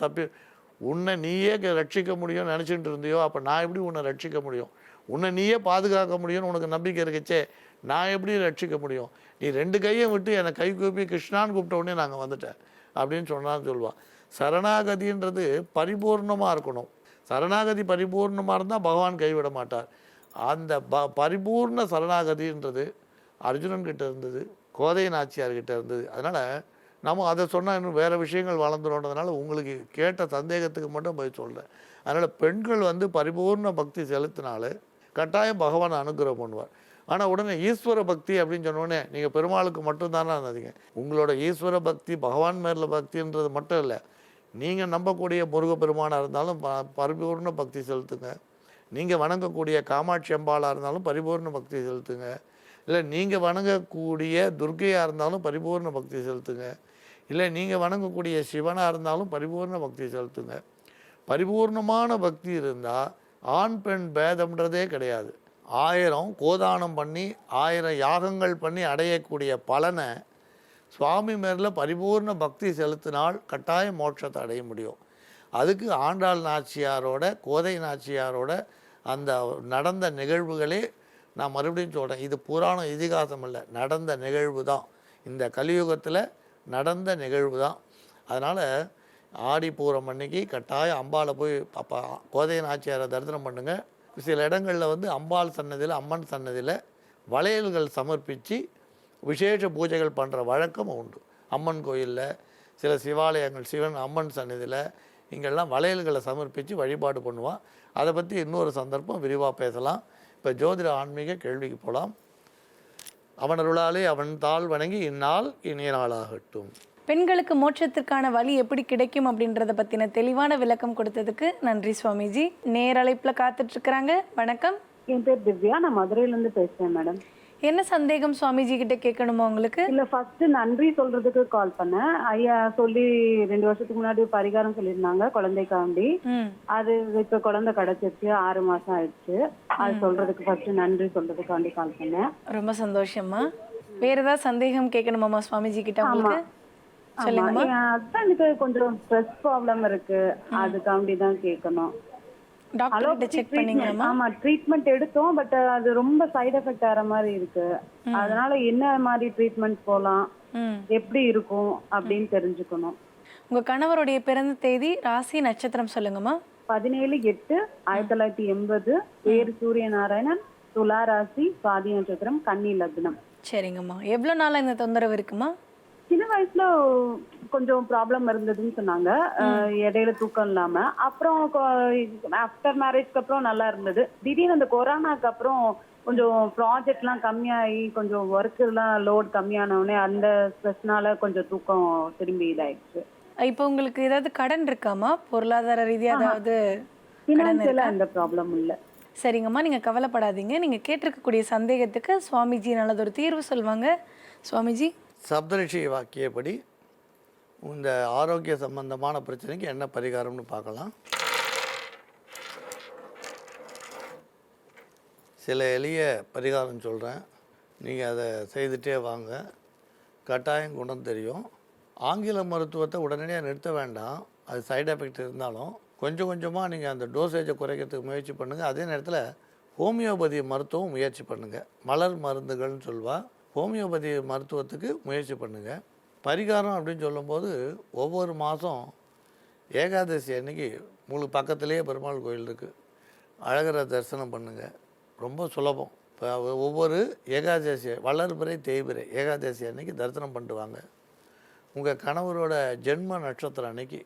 உன்னை நீயே ரட்சிக்க முடியும்னு நினச்சிட்டு இருந்தியோ, அப்போ நான் எப்படி உன்னை ரட்சிக்க முடியும்? உன்னை நீயே பாதுகாக்க முடியும்னு உனக்கு நம்பிக்கை இருக்குச்சே, நான் எப்படி ரட்சிக்க முடியும்? நீ 2 கையை விட்டு என்னை கை கூப்பி கிருஷ்ணான்னு கூப்பிட்ட உடனே நாங்கள் வந்துட்டேன் அப்படின்னு சொன்னான்னு சொல்லுவாள். சரணாகதின்றது பரிபூர்ணமாக இருக்கணும். சரணாகதி பரிபூர்ணமாக இருந்தால் பகவான் கைவிட மாட்டார். அந்த பரிபூர்ண சரணாகதின்றது அர்ஜுனன்கிட்ட இருந்தது, கோதை நாச்சியார்கிட்ட இருந்தது. அதனால் நம்ம அதை சொன்னால் இன்னும் வேறு விஷயங்கள் வளர்ந்துடும்ன்றதுனால உங்களுக்கு கேட்ட சந்தேகத்துக்கு மட்டும் போய் சொல்கிறேன். அதனால் பெண்கள் வந்து பரிபூர்ண பக்தி செலுத்தினாலே கட்டாயம் பகவான் அனுகிரகம் பண்ணுவார். ஆனால் உடனே ஈஸ்வர பக்தி அப்படின்னு சொன்னோடனே நீங்கள் பெருமாளுக்கு மட்டும்தானே இருந்தீங்க. உங்களோட ஈஸ்வர பக்தி பகவான் மேலே பக்தின்றது மட்டும் இல்லை. நீங்கள் நம்பக்கூடிய முருகப்பெருமானாக இருந்தாலும் பரிபூர்ண பக்தி செலுத்துங்க. நீங்கள் வணங்கக்கூடிய காமாட்சி அம்பாளாக இருந்தாலும் பரிபூர்ண பக்தி செலுத்துங்க. இல்லை நீங்கள் வணங்கக்கூடிய துர்க்கையாக இருந்தாலும் பரிபூர்ண பக்தி செலுத்துங்க. இல்லை நீங்கள் வணங்கக்கூடிய சிவனாக இருந்தாலும் பரிபூர்ண பக்தி செலுத்துங்க. பரிபூர்ணமான பக்தி இருந்தால் ஆண் பெண் பேதம்ன்றதே கிடையாது. 1000 கோதானம் பண்ணி 1000 யாகங்கள் பண்ணி அடையக்கூடிய பலனை சுவாமி மேலே பரிபூர்ண பக்தி செலுத்தினால் கட்டாயம் மோட்சத்தை அடைய முடியும். அதுக்கு ஆண்டாள் நாச்சியாரோட கோதை நாச்சியாரோட அந்த நடந்த நிகழ்வுகளே நான் மறுபடியும் சொல்கிறேன். இது புராணம் இதிகாசம் இல்லை, நடந்த நிகழ்வு தான். இந்த கலியுகத்தில் நடந்த நிகழ்வு தான். அதனால் ஆடிப்பூரம் அன்னைக்கு கட்டாயம் அம்பாளை போய் அப்போ கோதை நாச்சியாரை தரிசனம் பண்ணுங்கள். சில இடங்களில் வந்து அம்பாள் சன்னதியில், அம்மன் சன்னதியில் வளையல்கள் சமர்ப்பித்து விசேஷ பூஜைகள் பண்ணுற வழக்கம் உண்டு. அம்மன் கோயிலில், சில சிவாலயங்கள், சிவன் அம்மன் சன்னதியில் இங்கெல்லாம் வளையல்களை சமர்ப்பித்து வழிபாடு பண்ணுவாள். அதை பற்றி இன்னொரு சந்தர்ப்பம் விரிவாக பேசலாம். இப்போ ஜோதிட ஆன்மீக கேள்விக்கு போகலாம். அவனருளாலே அவன் தாள் வணங்கி இந்நாள் இனிய நாளாகட்டும்.
பெண்களுக்கு மோட்சத்திற்கான வழி எப்படி கிடைக்கும் அப்படின்றத பற்றின தெளிவான விளக்கம் கொடுத்ததுக்கு நன்றி சுவாமிஜி. நேரலைப்பில் காத்துட்ருக்குறாங்க. வணக்கம்.
என் பேர் திவ்யா, நான் மதுரையிலேருந்து பேசுகிறேன் மேடம்.
என்ன சந்தேகம் சுவாமிஜி கிட்ட கேட்கணுமா உங்களுக்கு?
இல்ல ஃபர்ஸ்ட் நன்றி சொல்றதுக்கு கால் பண்ணேன். ஐயா சொல்லி 2 வருஷத்துக்கு முன்னாடி பரிகாரம் சொல்லியிருந்தாங்க குழந்தைக்காண்டி. அது இப்ப குழந்தை கிடைச்சிருச்சு, 6 மாசம் ஆயிடுச்சு. அது சொல்றதுக்கு ஃபர்ஸ்ட் நன்றி சொல்றதுக்காண்டி கால் பண்ணேன்.
ரொம்ப சந்தோஷமா. வேற ஏதாவது சந்தேகம் கேட்கணுமாமா சுவாமிஜி கிட்ட உங்களுக்கு? சொல்லுங்கம்மா.
என் ஹஸ்பண்டுக்கு கொஞ்சம் ஸ்ட்ரெஸ் ப்ராப்ளம் இருக்கு, அதுக்காண்டி தான் கேட்கணும்.
டாக்டர் கிட்ட செக் பண்ணீங்களாமா?
ஆமா, ட்ரீட்மெண்ட் எடுத்தோம். பட் அது ரொம்ப சைடு எஃபெக்ட் ஆற மாதிரி இருக்கு. அதனால என்ன மாதிரி ட்ரீட்மெண்ட் போலாம், எப்படி இருக்கும் அப்படின்னு தெரிஞ்சுக்கணும்.
உங்க கணவருடைய பிறந்த தேதி, ராசி, நட்சத்திரம் சொல்லுங்கம்மா.
17/8/1980, பேரு சூரிய நாராயணன், துலா ராசி, சுவாதி நட்சத்திரம், கன்னி லக்னம்.
சரிங்கம்மா. எவ்வளவு நாளா இந்த தொந்தரவு இருக்குமா?
சின்ன வயசுல கொஞ்சம் ப்ராப்ளம் இருந்ததுன்னு சொன்னாங்க. இடையில தூக்கம் இல்லாம, அப்புறம் ஆஃப்டர் மேரேஜ்க்கு அப்புறம் நல்லா இருந்தது. திடீர்னு அந்த கொரோனாக்கு அப்புறம் கொஞ்சம் ப்ராஜெக்ட் எல்லாம் கம்மியாகி, கொஞ்சம் ஒர்க் எல்லாம் லோட் கம்மியானவுடனே அந்த ஸ்ட்ரெஸ்னால கொஞ்சம் தூக்கம் திரும்பி இதாயிடுச்சு.
இப்போ உங்களுக்கு ஏதாவது கடன் இருக்காமா? பொருளாதார ரீதியா ஏதாவது கடன் இருக்கா?
எந்த ப்ராப்ளம் இல்ல.
சரிங்கம்மா, நீங்க கவலைப்படாதீங்க. நீங்க கேட்டிருக்கக்கூடிய சந்தேகத்துக்கு சுவாமிஜி நல்லதொரு தீர்வு சொல்வாங்க. சுவாமிஜி,
சப்தரிஷி வாக்கியப்படி இந்த ஆரோக்கிய சம்பந்தமான பிரச்சனைக்கு என்ன பரிகாரம்னு பார்க்கலாம். சில எளிய பரிகாரம் சொல்கிறேன், நீங்கள் அதை செய்துட்டே வாங்க, கட்டாயம் குணம் தெரியும். ஆங்கில மருத்துவத்தை உடனடியாக நிறுத்த வேண்டாம், அது சைடு எஃபெக்ட் இருந்தாலும் கொஞ்சம் கொஞ்சமாக நீங்கள் அந்த டோசேஜை குறைக்கிறதுக்கு முயற்சி பண்ணுங்கள். அதே நேரத்தில் ஹோமியோபதி மருத்துவம் முயற்சி பண்ணுங்கள். மலர் மருந்துகள்னு சொல்வா, ஹோமியோபதி மருத்துவத்துக்கு முயற்சி பண்ணுங்கள். பரிகாரம் அப்படின்னு சொல்லும்போது ஒவ்வொரு மாதம் ஏகாதசி அன்னைக்கு உங்களுக்கு பக்கத்துலேயே பெருமாள் கோயில் இருக்குது, அழகரை தரிசனம் பண்ணுங்கள். ரொம்ப சுலபம். இப்போ ஒவ்வொரு ஏகாதசி, வளர்பிறை தேய்பிறை ஏகாதசி அன்னைக்கு தரிசனம் பண்ணிட்டு வாங்க. உங்கள் கணவரோட ஜென்ம நட்சத்திரம் அன்னைக்கு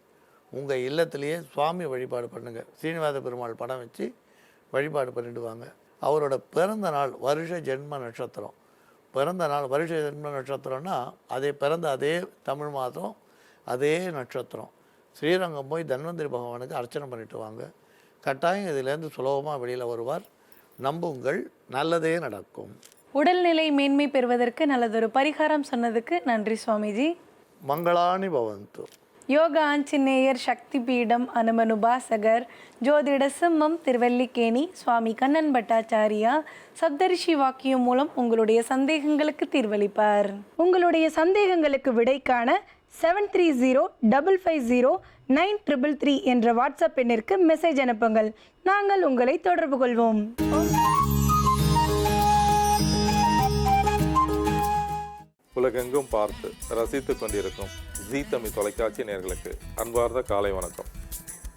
உங்கள் இல்லத்திலேயே சுவாமி வழிபாடு பண்ணுங்கள். ஸ்ரீனிவாச பெருமாள் படம் வச்சு வழிபாடு பண்ணிட்டு வாங்க. அவரோட பிறந்த நாள் வருஷ ஜென்ம நட்சத்திரம், பிறந்த நாள் வருஷ ஜென்ம நட்சத்திரம்னா பிறந்த அதே தமிழ் மாதம் அதே நட்சத்திரம். ஸ்ரீரங்கம் போய் தன்வந்திரி பகவானுக்கு அர்ச்சனை பண்ணிட்டு வாங்க. கட்டாயம் இதிலேருந்து சுலபமாக வெளியில் வருவார். நம்புங்கள், நல்லதே நடக்கும்.
உடல்நிலை மேன்மை பெறுவதற்கு நல்லதொரு பரிகாரம் சொன்னதுக்கு நன்றி சுவாமிஜி.
மங்களானி பவந்து.
யோகா ஆஞ்சநேயர் சக்தி பீடம் அனுமனுபாசகர் ஜோதிட சிம்மம் திருவல்லிக்கேணி சுவாமி கண்ணன் பட்டாச்சாரியா சப்தரிஷி வாக்கியம் மூலம் உங்களுடைய சந்தேகங்களுக்கு தீர்வளிப்பார். உங்களுடைய சந்தேகங்களுக்கு விடை காண 7305509333 என்ற வாட்ஸ்அப் எண்ணிற்கு மெசேஜ் அனுப்புங்கள். நாங்கள் உங்களை தொடர்பு கொள்வோம்.
உலகெங்கும் பார்த்து ரசித்து கொண்டிருக்கும் ஜீ தமிழ் தொலைக்காட்சி நேயர்களுக்கு அன்பார்ந்த காலை வணக்கம்.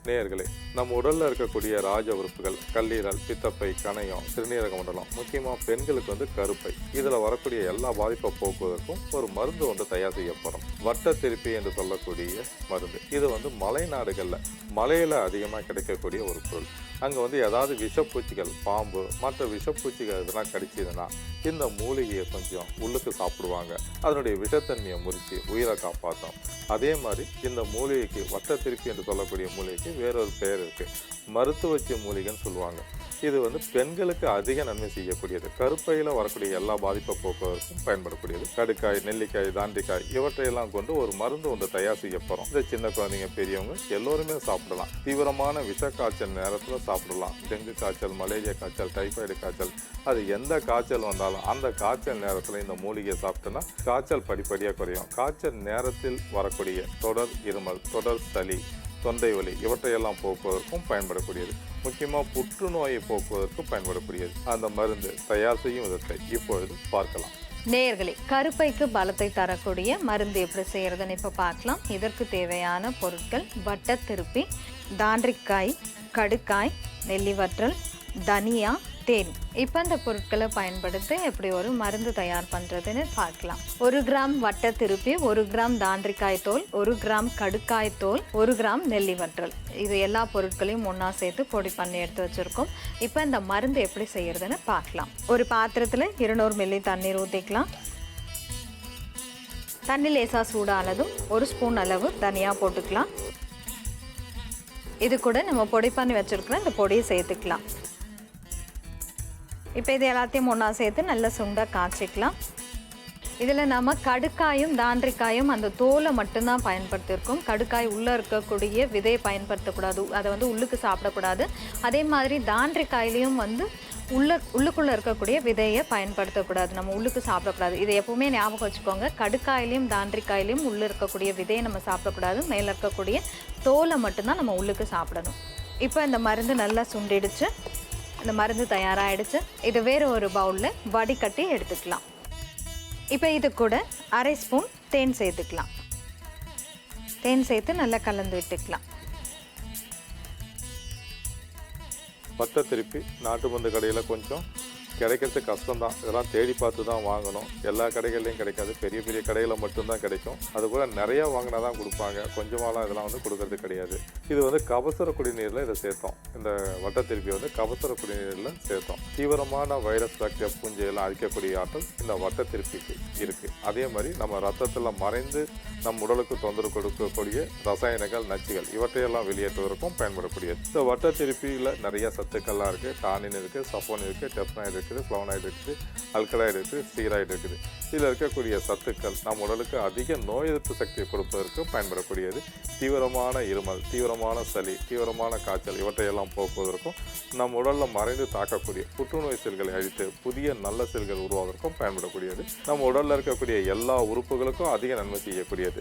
நேயர்களே, நம்ம உடலில் இருக்கக்கூடிய ராஜ உறுப்புகள் கல்லீரல், பித்தப்பை, கணையம், சிறுநீரக மண்டலம், முக்கியமாக பெண்களுக்கு கருப்பை, இதில் வரக்கூடிய எல்லா பாதிப்பை போக்குவதற்கும் ஒரு மருந்து ஒன்று தயார் செய்யப்படும். வட்ட திருப்பி என்று சொல்லக்கூடிய மருந்து. இது மலை நாடுகளில் மலையில் அதிகமாக கிடைக்கக்கூடிய ஒரு பொருள். அங்கே ஏதாவது விஷப்பூச்சிகள், பாம்பு, மற்ற விஷப்பூச்சிகள் இதெல்லாம் கடிச்சதுன்னா இந்த மூலிகையை கொஞ்சம் உள்ளுக்கு சாப்பிடுவாங்க. அதனுடைய விஷத்தன்மையை முறித்து உயிரை காப்பாற்றும். அதே மாதிரி இந்த மூலிகைக்கு வட்ட திருப்பி என்று சொல்லக்கூடிய மூலிகைக்கு வேறொரு பெயர் இருக்குது, மருத்துவச்சி மூலிகைன்னு சொல்லுவாங்க. இது பெண்களுக்கு அதிக நன்மை செய்யக்கூடியது. கருப்பையில் வரக்கூடிய எல்லா பாதிப்பை போக்குவதற்கும் பயன்படக்கூடியது. கடுக்காய், நெல்லிக்காய், தாண்டிக்காய் இவற்றையெல்லாம் கொண்டு ஒரு மருந்து ஒன்று தயார் செய்யப்படும். இந்த சின்ன குழந்தைங்க, பெரியவங்க எல்லோருமே சாப்பிடலாம். தீவிரமான விஷ காய்ச்சல் நேரத்தில் சாப்பிடலாம். டெங்கு காய்ச்சல், மலேரியா காய்ச்சல், டைஃபாய்டு காய்ச்சல், அது எந்த காய்ச்சல் வந்தாலும் அந்த காய்ச்சல் நேரத்தில் இந்த மூலிகையை சாப்பிட்டோன்னா காய்ச்சல் படிப்படியாக குறையும். காய்ச்சல் நேரத்தில் வரக்கூடிய தொடர் இருமல், தொடர் சளி, தொண்டை வலி இவற்றையெல்லாம் போக்குவதற்கும் பயன்படக்கூடியது. முக்கியமாக புற்றுநோயை போக்குவதற்கும் பயன்படக்கூடியது. அந்த மருந்து தயார் செய்யும் விதத்தை இப்பொழுது பார்க்கலாம்.
நேயர்களே, கருப்பைக்கு பலத்தை தரக்கூடிய மருந்து எப்படி செய்யறதுன்னு இப்போ பார்க்கலாம். இதற்கு தேவையான பொருட்கள்: வட்ட திருப்பி, தாண்டிக்காய், கடுக்காய், நெல்லிவற்றல், தனியா, தேன். இப்போ இந்த பொருட்களை பயன்படுத்தி எப்படி ஒரு மருந்து தயார் பண்ணுறதுன்னு பார்க்கலாம். 1 கிராம் வட்ட திருப்பி, 1 கிராம் தாண்டிக்காய் தோல், 1 கிராம் கடுக்காய் தோல், 1 கிராம் நெல்லிவற்றல். இது எல்லா பொருட்களையும் ஒன்றா சேர்த்து பொடி பண்ணி எடுத்து வச்சுருக்கோம். இப்போ இந்த மருந்து எப்படி செய்யறதுன்னு பார்க்கலாம். ஒரு பாத்திரத்தில் 200 மில்லி தண்ணீர் ஊற்றிக்கலாம். தண்ணி லேசாக சூடானதும் 1 ஸ்பூன் அளவு தனியாக போட்டுக்கலாம். இது கூட நம்ம பொடி பண்ணி வச்சுருக்கிற இந்த பொடியை சேர்த்துக்கலாம். இப்போ இது எல்லாத்தையும் ஒன்றா சேர்த்து நல்லா சுண்டை காய்ச்சிக்கலாம். இதில் நம்ம கடுக்காயும் தாண்டிக்காயும் அந்த தோலை மட்டும்தான் பயன்படுத்தியிருக்கோம். கடுக்காய் உள்ளே இருக்கக்கூடிய விதையை பயன்படுத்தக்கூடாது, அதை வந்து உள்ளுக்கு சாப்பிடக்கூடாது. அதே மாதிரி தாண்டிக்காயிலையும் வந்து உள்ளுக்குள்ளே இருக்கக்கூடிய விதையை பயன்படுத்தக்கூடாது, நம்ம உள்ளுக்கு சாப்பிடக்கூடாது. இதை எப்பவுமே ஞாபகம் வச்சுக்கோங்க. கடுக்காயிலையும் தாண்டிக்காயிலையும் உள்ளே இருக்கக்கூடிய விதையை நம்ம சாப்பிடக்கூடாது, மேலே இருக்கக்கூடிய தோலை மட்டும்தான் நம்ம உள்ளுக்கு சாப்பிடணும். இப்போ இந்த மருந்து நல்லா சுண்டிடுச்சு, இந்த மருந்து தயாராகிடுச்சு. இது வேறு ஒரு பவுலில் வடிகட்டி எடுத்துக்கலாம். இப்போ இது கூட அரை ஸ்பூன் தேன் சேர்த்துக்கலாம். தேன் சேர்த்து நல்லா கலந்து விட்டுக்கலாம்.
வட்டை திருப்பி நாட்டு மருந்து கடையில் கொஞ்சம் கிடைக்கிறது கஷ்டம்தான், இதெல்லாம் தேடி பார்த்து தான் வாங்கணும். எல்லா கடைகள்லையும் கிடைக்காது, பெரிய பெரிய கடையில் மட்டும்தான் கிடைக்கும். அது கூட நிறையா வாங்கினா தான் கொடுப்பாங்க, கொஞ்சமாலாம் இதெல்லாம் வந்து கொடுக்கறது கிடையாது. இது வந்து கபசுர குடிநீரில் இதை சேர்த்தோம். இந்த வட்டை திருப்பி வந்து கபசுர குடிநீரில் சேர்த்தோம். தீவிரமான வைரஸ் பாக்டீரியா பூஞ்சையெல்லாம் அழிக்கக்கூடிய ஆற்றல் இந்த வட்டை திருப்பிக்கு இருக்குது. அதே மாதிரி நம்ம ரத்தத்தில் மறைந்து நம் உடலுக்கு தொந்தரவு கொடுக்கக்கூடிய ரசாயனங்கள், நச்சுகள் இவற்றையெல்லாம் வெளியேற்றுவதற்கும் பயன்படக்கூடியது. இந்த வட்டை திருப்பியில் நிறைய சத்துக்கள்லாம் இருக்குது. டானின் இருக்குது, சஃபோன் இருக்குது, டெப்னாய்டு இருக்குது, ஃப்ளோனைடு இருக்குது, அல்கலாய்டு இருக்குது, ஸ்டீராய்டு இருக்குது. இதில் இருக்கக்கூடிய சத்துக்கள் நம் உடலுக்கு அதிக நோய் எதிர்ப்பு சக்தியை கொடுப்பதற்கு பயன்படக்கூடியது. தீவிரமான இருமல், தீவிரமான சளி, தீவிரமான காய்ச்சல் இவற்றையெல்லாம் போக்குவதற்கும் நம் உடலில் மறைந்து தாக்கக்கூடிய புற்றுநோய் செல்களை அழித்து புதிய நல்ல செல்கள் உருவாவதற்கும் பயன்படக்கூடியது. நம்ம உடலில் இருக்கக்கூடிய எல்லா உறுப்புகளுக்கும் அதிக நன்மை செய்யக்கூடியது.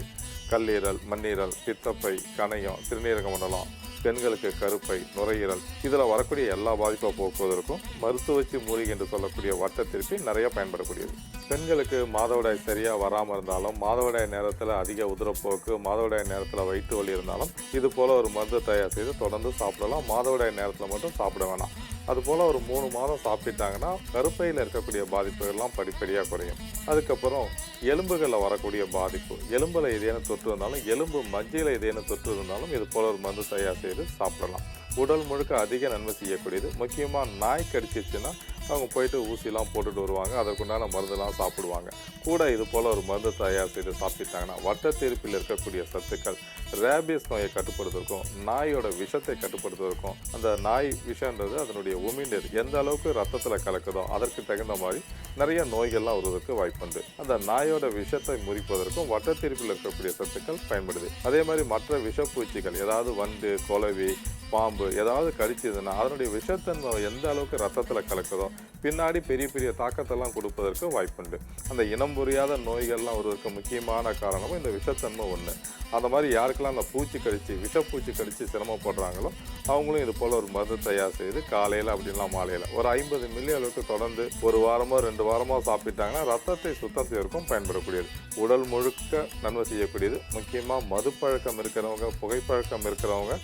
கல்லீரல், மண்ணீரல், பித்தப்பை, கணையம், சிறுநீரக மண்டலம், பெண்களுக்கு கருப்பை, நுரையீரல் இதில் வரக்கூடிய எல்லா பாதிப்பை போக்குவதற்கும் மருத்துவச்சி மூலிகை என்று சொல்லக்கூடிய வட்டை திருப்பி நிறைய பயன்படக்கூடியது. பெண்களுக்கு மாதவிடாய் சரியாக வராமல் இருந்தாலும், மாதவிடாய் நேரத்தில் அதிக உதிரப்போக்கு, மாதவிடாய் நேரத்தில் வயிற்று வலி இருந்தாலும் இது போல் ஒரு மருந்து தயார் செய்து தொடர்ந்து சாப்பிடலாம். மாதவிடாய் நேரத்தில் மட்டும் சாப்பிட வேணாம். அதுபோல் ஒரு 3 மாதம் சாப்பிட்டாங்கன்னா கருப்பையில் இருக்கக்கூடிய பாதிப்புகள்லாம் படிப்படியாக குறையும். அதுக்கப்புறம் எலும்புகளில் வரக்கூடிய பாதிப்பு, எலும்பில் ஏதேனும் தொற்று இருந்தாலும், எலும்பு மஜ்ஜையில் ஏதேனும் தொற்று இருந்தாலும் இது போல் ஒரு மருந்து தயார் செய்து சாப்பிடலாம். உடல் முழுக்க அதிக நன்மை செய்யக்கூடியது. முக்கியமாக நாய் கடிச்சிச்சுன்னா அவங்க போயிட்டு ஊசிலாம் போட்டுட்டு வருவாங்க, அதற்குண்டான மருந்தெல்லாம் சாப்பிடுவாங்க. கூட இது போல் ஒரு மருந்து தயார் செய்து சாப்பிட்டாங்கன்னா வட்டை திருப்பில் இருக்கக்கூடிய சத்துக்கள் ரேபியஸ் நோயை கட்டுப்படுத்துவதற்கும், நாயோட விஷத்தை கட்டுப்படுத்துவதற்கும், அந்த நாய் விஷன்றது அதனுடைய உமிழ்நீர் எந்த அளவுக்கு ரத்தத்தில் கலக்குதோ அதற்கு தகுந்த மாதிரி நிறைய நோய்கள்லாம் வருவதற்கு வாய்ப்புண்டு. அந்த நாயோட விஷத்தை முறிப்பதற்கும் வட்டை திருப்பில் இருக்கக்கூடிய சத்துக்கள் பயன்படுது. அதே மாதிரி மற்ற விஷப்பூச்சிகள், ஏதாவது வண்டு, கொலவி, பாம்பு ஏதாவது கடிச்சதுன்னா அதனுடைய விஷத்தன்மை எந்த அளவுக்கு ரத்தத்தில் கலக்குதோ பின்னாடி பெரிய பெரிய தாக்கத்தெல்லாம் கொடுப்பதற்கு வாய்ப்புண்டு. அந்த இனம் புரியாத நோய்கள்லாம் வருவதற்கு முக்கியமான காரணமும் இந்த விஷத்தன்மை ஒன்று. அந்த மாதிரி யாருக்கெல்லாம் அந்த பூச்சி கடிச்சு, விஷப்பூச்சி கடிச்சு சிரமப்படுறாங்களோ அவங்களும் இது போல் ஒரு மருந்து தயார் செய்து காலையில் அப்படின்லாம் மாலையில் ஒரு 50 மில்லி அளவுக்கு தொடர்ந்து 1 வாரமோ 2 வாரமோ சாப்பிட்டாங்கன்னா ரத்தத்தை சுத்தம் செய்வதற்கும் பயன்படக்கூடியது. உடல் முழுக்க நன்மை செய்யக்கூடியது. முக்கியமாக மதுப்பழக்கம் இருக்கிறவங்க, புகைப்பழக்கம் இருக்கிறவங்க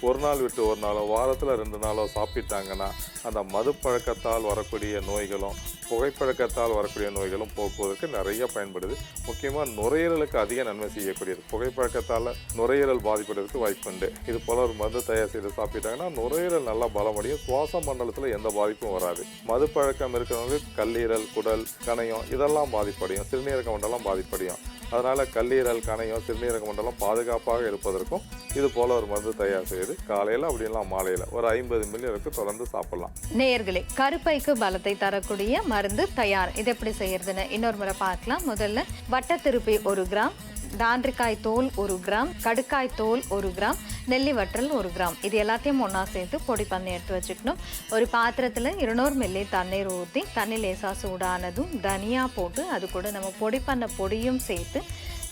ஒரு நாள் விட்டு ஒரு நாளோ வாரத்தில் 2 நாளோ சாப்பிட்டாங்கன்னா அந்த மதுப்பழக்கத்தால் வரக்கூடிய நோய்களும் புகைப்பழக்கத்தால் வரக்கூடிய நோய்களும் போக்குவதற்கு நிறைய பயன்படுது. முக்கியமாக நுரையீரலுக்கு அதிக நன்மை செய்யக்கூடியது. புகைப்பழக்கத்தால் நுரையீரல் பாதிப்படுறதுக்கு வாய்ப்புண்டு. இது போல் ஒரு மருந்து தயார் செய்து சாப்பிட்டாங்கன்னா நுரையீரல் நல்லா பலமடையும், சுவாச மண்டலத்தில் எந்த பாதிப்பும் வராது. மதுப்பழக்கம் இருக்கிறவங்க கல்லீரல், குடல், கணையம் இதெல்லாம் பாதிப்படையும், சிறுநீரக மண்டலம் பாதிப்படையும். அதனால் கல்லீரல், கணையம், சிறுநீரக மண்டலம் பாதுகாப்பாக இருப்பதற்கும் இது போல் ஒரு மருந்து தயார் செய்து காலையில் அப்படின்லாம் மாலையில் ஒரு 50 மில்லி வரைக்கும் தொடர்ந்து சாப்பிடலாம்.
நேயர்களே, கருப்பைக்கு பலத்தை தரக்கூடிய மருந்து தயார். இது எப்படி செய்யறதுன்னு இன்னொரு முறை பார்க்கலாம். முதல்ல வட்டை திருப்பி 1 கிராம், தாண்டிக்காய் தோல் 1 கிராம், கடுக்காய் தோல் 1 கிராம், நெல்லி வற்றல் 1 கிராம். இது எல்லாத்தையும் ஒன்றா சேர்த்து பொடி பண்ணி எடுத்து வச்சுக்கணும். ஒரு பாத்திரத்தில் 200 மில்லி தண்ணீர் ஊற்றி தண்ணி லேசாக சூடானதும் தனியா போட்டு அது கூட நம்ம பொடி பண்ண பொடியும் சேர்த்து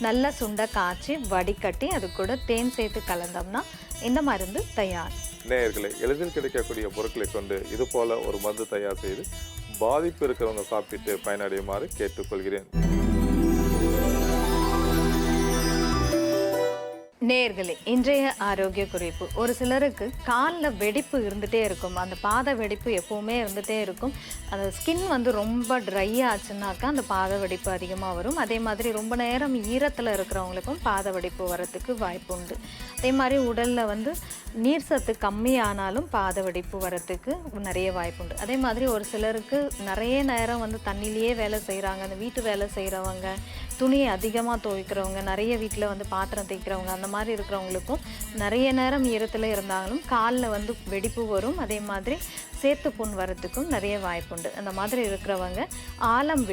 நல்லா சுண்டை காய்ச்சி வடிகட்டி அது கூட தேன் சேர்த்து கலந்தோம்னா இந்த மருந்து தயார்.
நேயர்களே, எளிதில் கிடைக்கக்கூடிய பொருட்களை கொண்டு இது போல ஒரு மருந்து தயார் செய்து பாதிப்பு இருக்கிறவங்க சாப்பிட்டு பயனடையுமாறு கேட்டுக்கொள்கிறேன்.
நேயர்களே, இன்றைய ஆரோக்கிய குறிப்பு. ஒரு சிலருக்கு காலில் வெடிப்பு இருந்துகிட்டே இருக்கும், அந்த பாத வெடிப்பு எப்போவுமே இருந்துகிட்டே இருக்கும். அந்த ஸ்கின் வந்து ரொம்ப ட்ரை ஆச்சுன்னாக்கா அந்த பாத வெடிப்பு அதிகமாக வரும். அதே மாதிரி ரொம்ப நேரம் ஈரத்தில் இருக்கிறவங்களுக்கும் பாத வெடிப்பு வரத்துக்கு வாய்ப்பு உண்டு. அதே மாதிரி உடலில் வந்து நீர் சத்து கம்மியானாலும் பாத வெடிப்பு வரத்துக்கு நிறைய வாய்ப்பு உண்டு. அதே மாதிரி ஒரு சிலருக்கு நிறைய நேரம் வந்து தண்ணியிலேயே வேலை செய்கிறாங்க, அந்த வீட்டு வேலை செய்கிறவங்க, துணியை அதிகமாக துவைக்கிறவங்க, நிறைய வீட்டில் வந்து பாத்திரம் தேய்க்கிறவங்க, அந்த மாதிரி மாதிரி இருக்கிறவங்களுக்கும் நிறைய நேரம் ஈரத்தில் இருந்தாலும் காலில் வந்து வெடிப்பு வரும். அதே மாதிரி சேத்து புண் வரத்துக்கும் நிறைய வாய்ப்புண்டு. அந்த மாதிரி இருக்கிறவங்க ஆலம்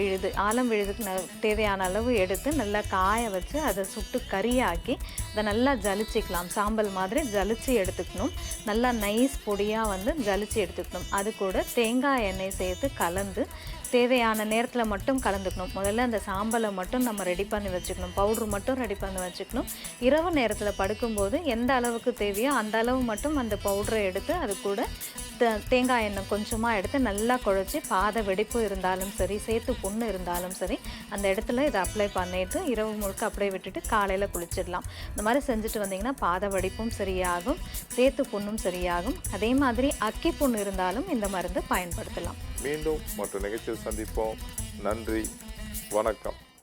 விழுதுக்கு தேவையான அளவு எடுத்து நல்லா காய வச்சு அதை சுட்டு கறியாக்கி அதை நல்லா ஜலிச்சிக்கலாம். சாம்பல் மாதிரி ஜலிச்சு எடுத்துக்கணும். நல்லா நைஸ் பொடியாக வந்து ஜலிச்சு எடுத்துக்கணும். அது கூட தேங்காய் எண்ணெய் சேர்த்து கலந்து தேவையான நேரத்தில் மட்டும் கலந்துக்கணும். முதல்ல அந்த சாம்பலை மட்டும் நம்ம ரெடி பண்ணி வச்சுக்கணும். பவுட்ரு மட்டும் ரெடி பண்ணி வச்சுக்கணும். இரவு நேரத்தில் படுக்கும்போது எந்த அளவுக்கு தேவையோ அந்த அளவு மட்டும் அந்த பவுடரை எடுத்து அது கூட தேங்காய் எண்ணெய் கொஞ்சமாக எடுத்து நல்லா குழச்சி பாத வெடிப்பு இருந்தாலும் சரி, சேத்து புண்ணு இருந்தாலும் சரி, அந்த இடத்துல இதை அப்ளை பண்ணிவிட்டு இரவு முழுக்க அப்படியே விட்டுட்டு காலையில் குளிச்சிடலாம். இந்த மாதிரி செஞ்சுட்டு வந்தீங்கன்னா பாத வெடிப்பும் சரியாகும், சேத்து புண்ணும் சரியாகும். அதே மாதிரி அக்கி புண்ணு இருந்தாலும் இந்த மருந்து பயன்படுத்தலாம்.
மீண்டும் மற்ற நிகழ்ச்சியில் சந்திப்போம். நன்றி, வணக்கம்.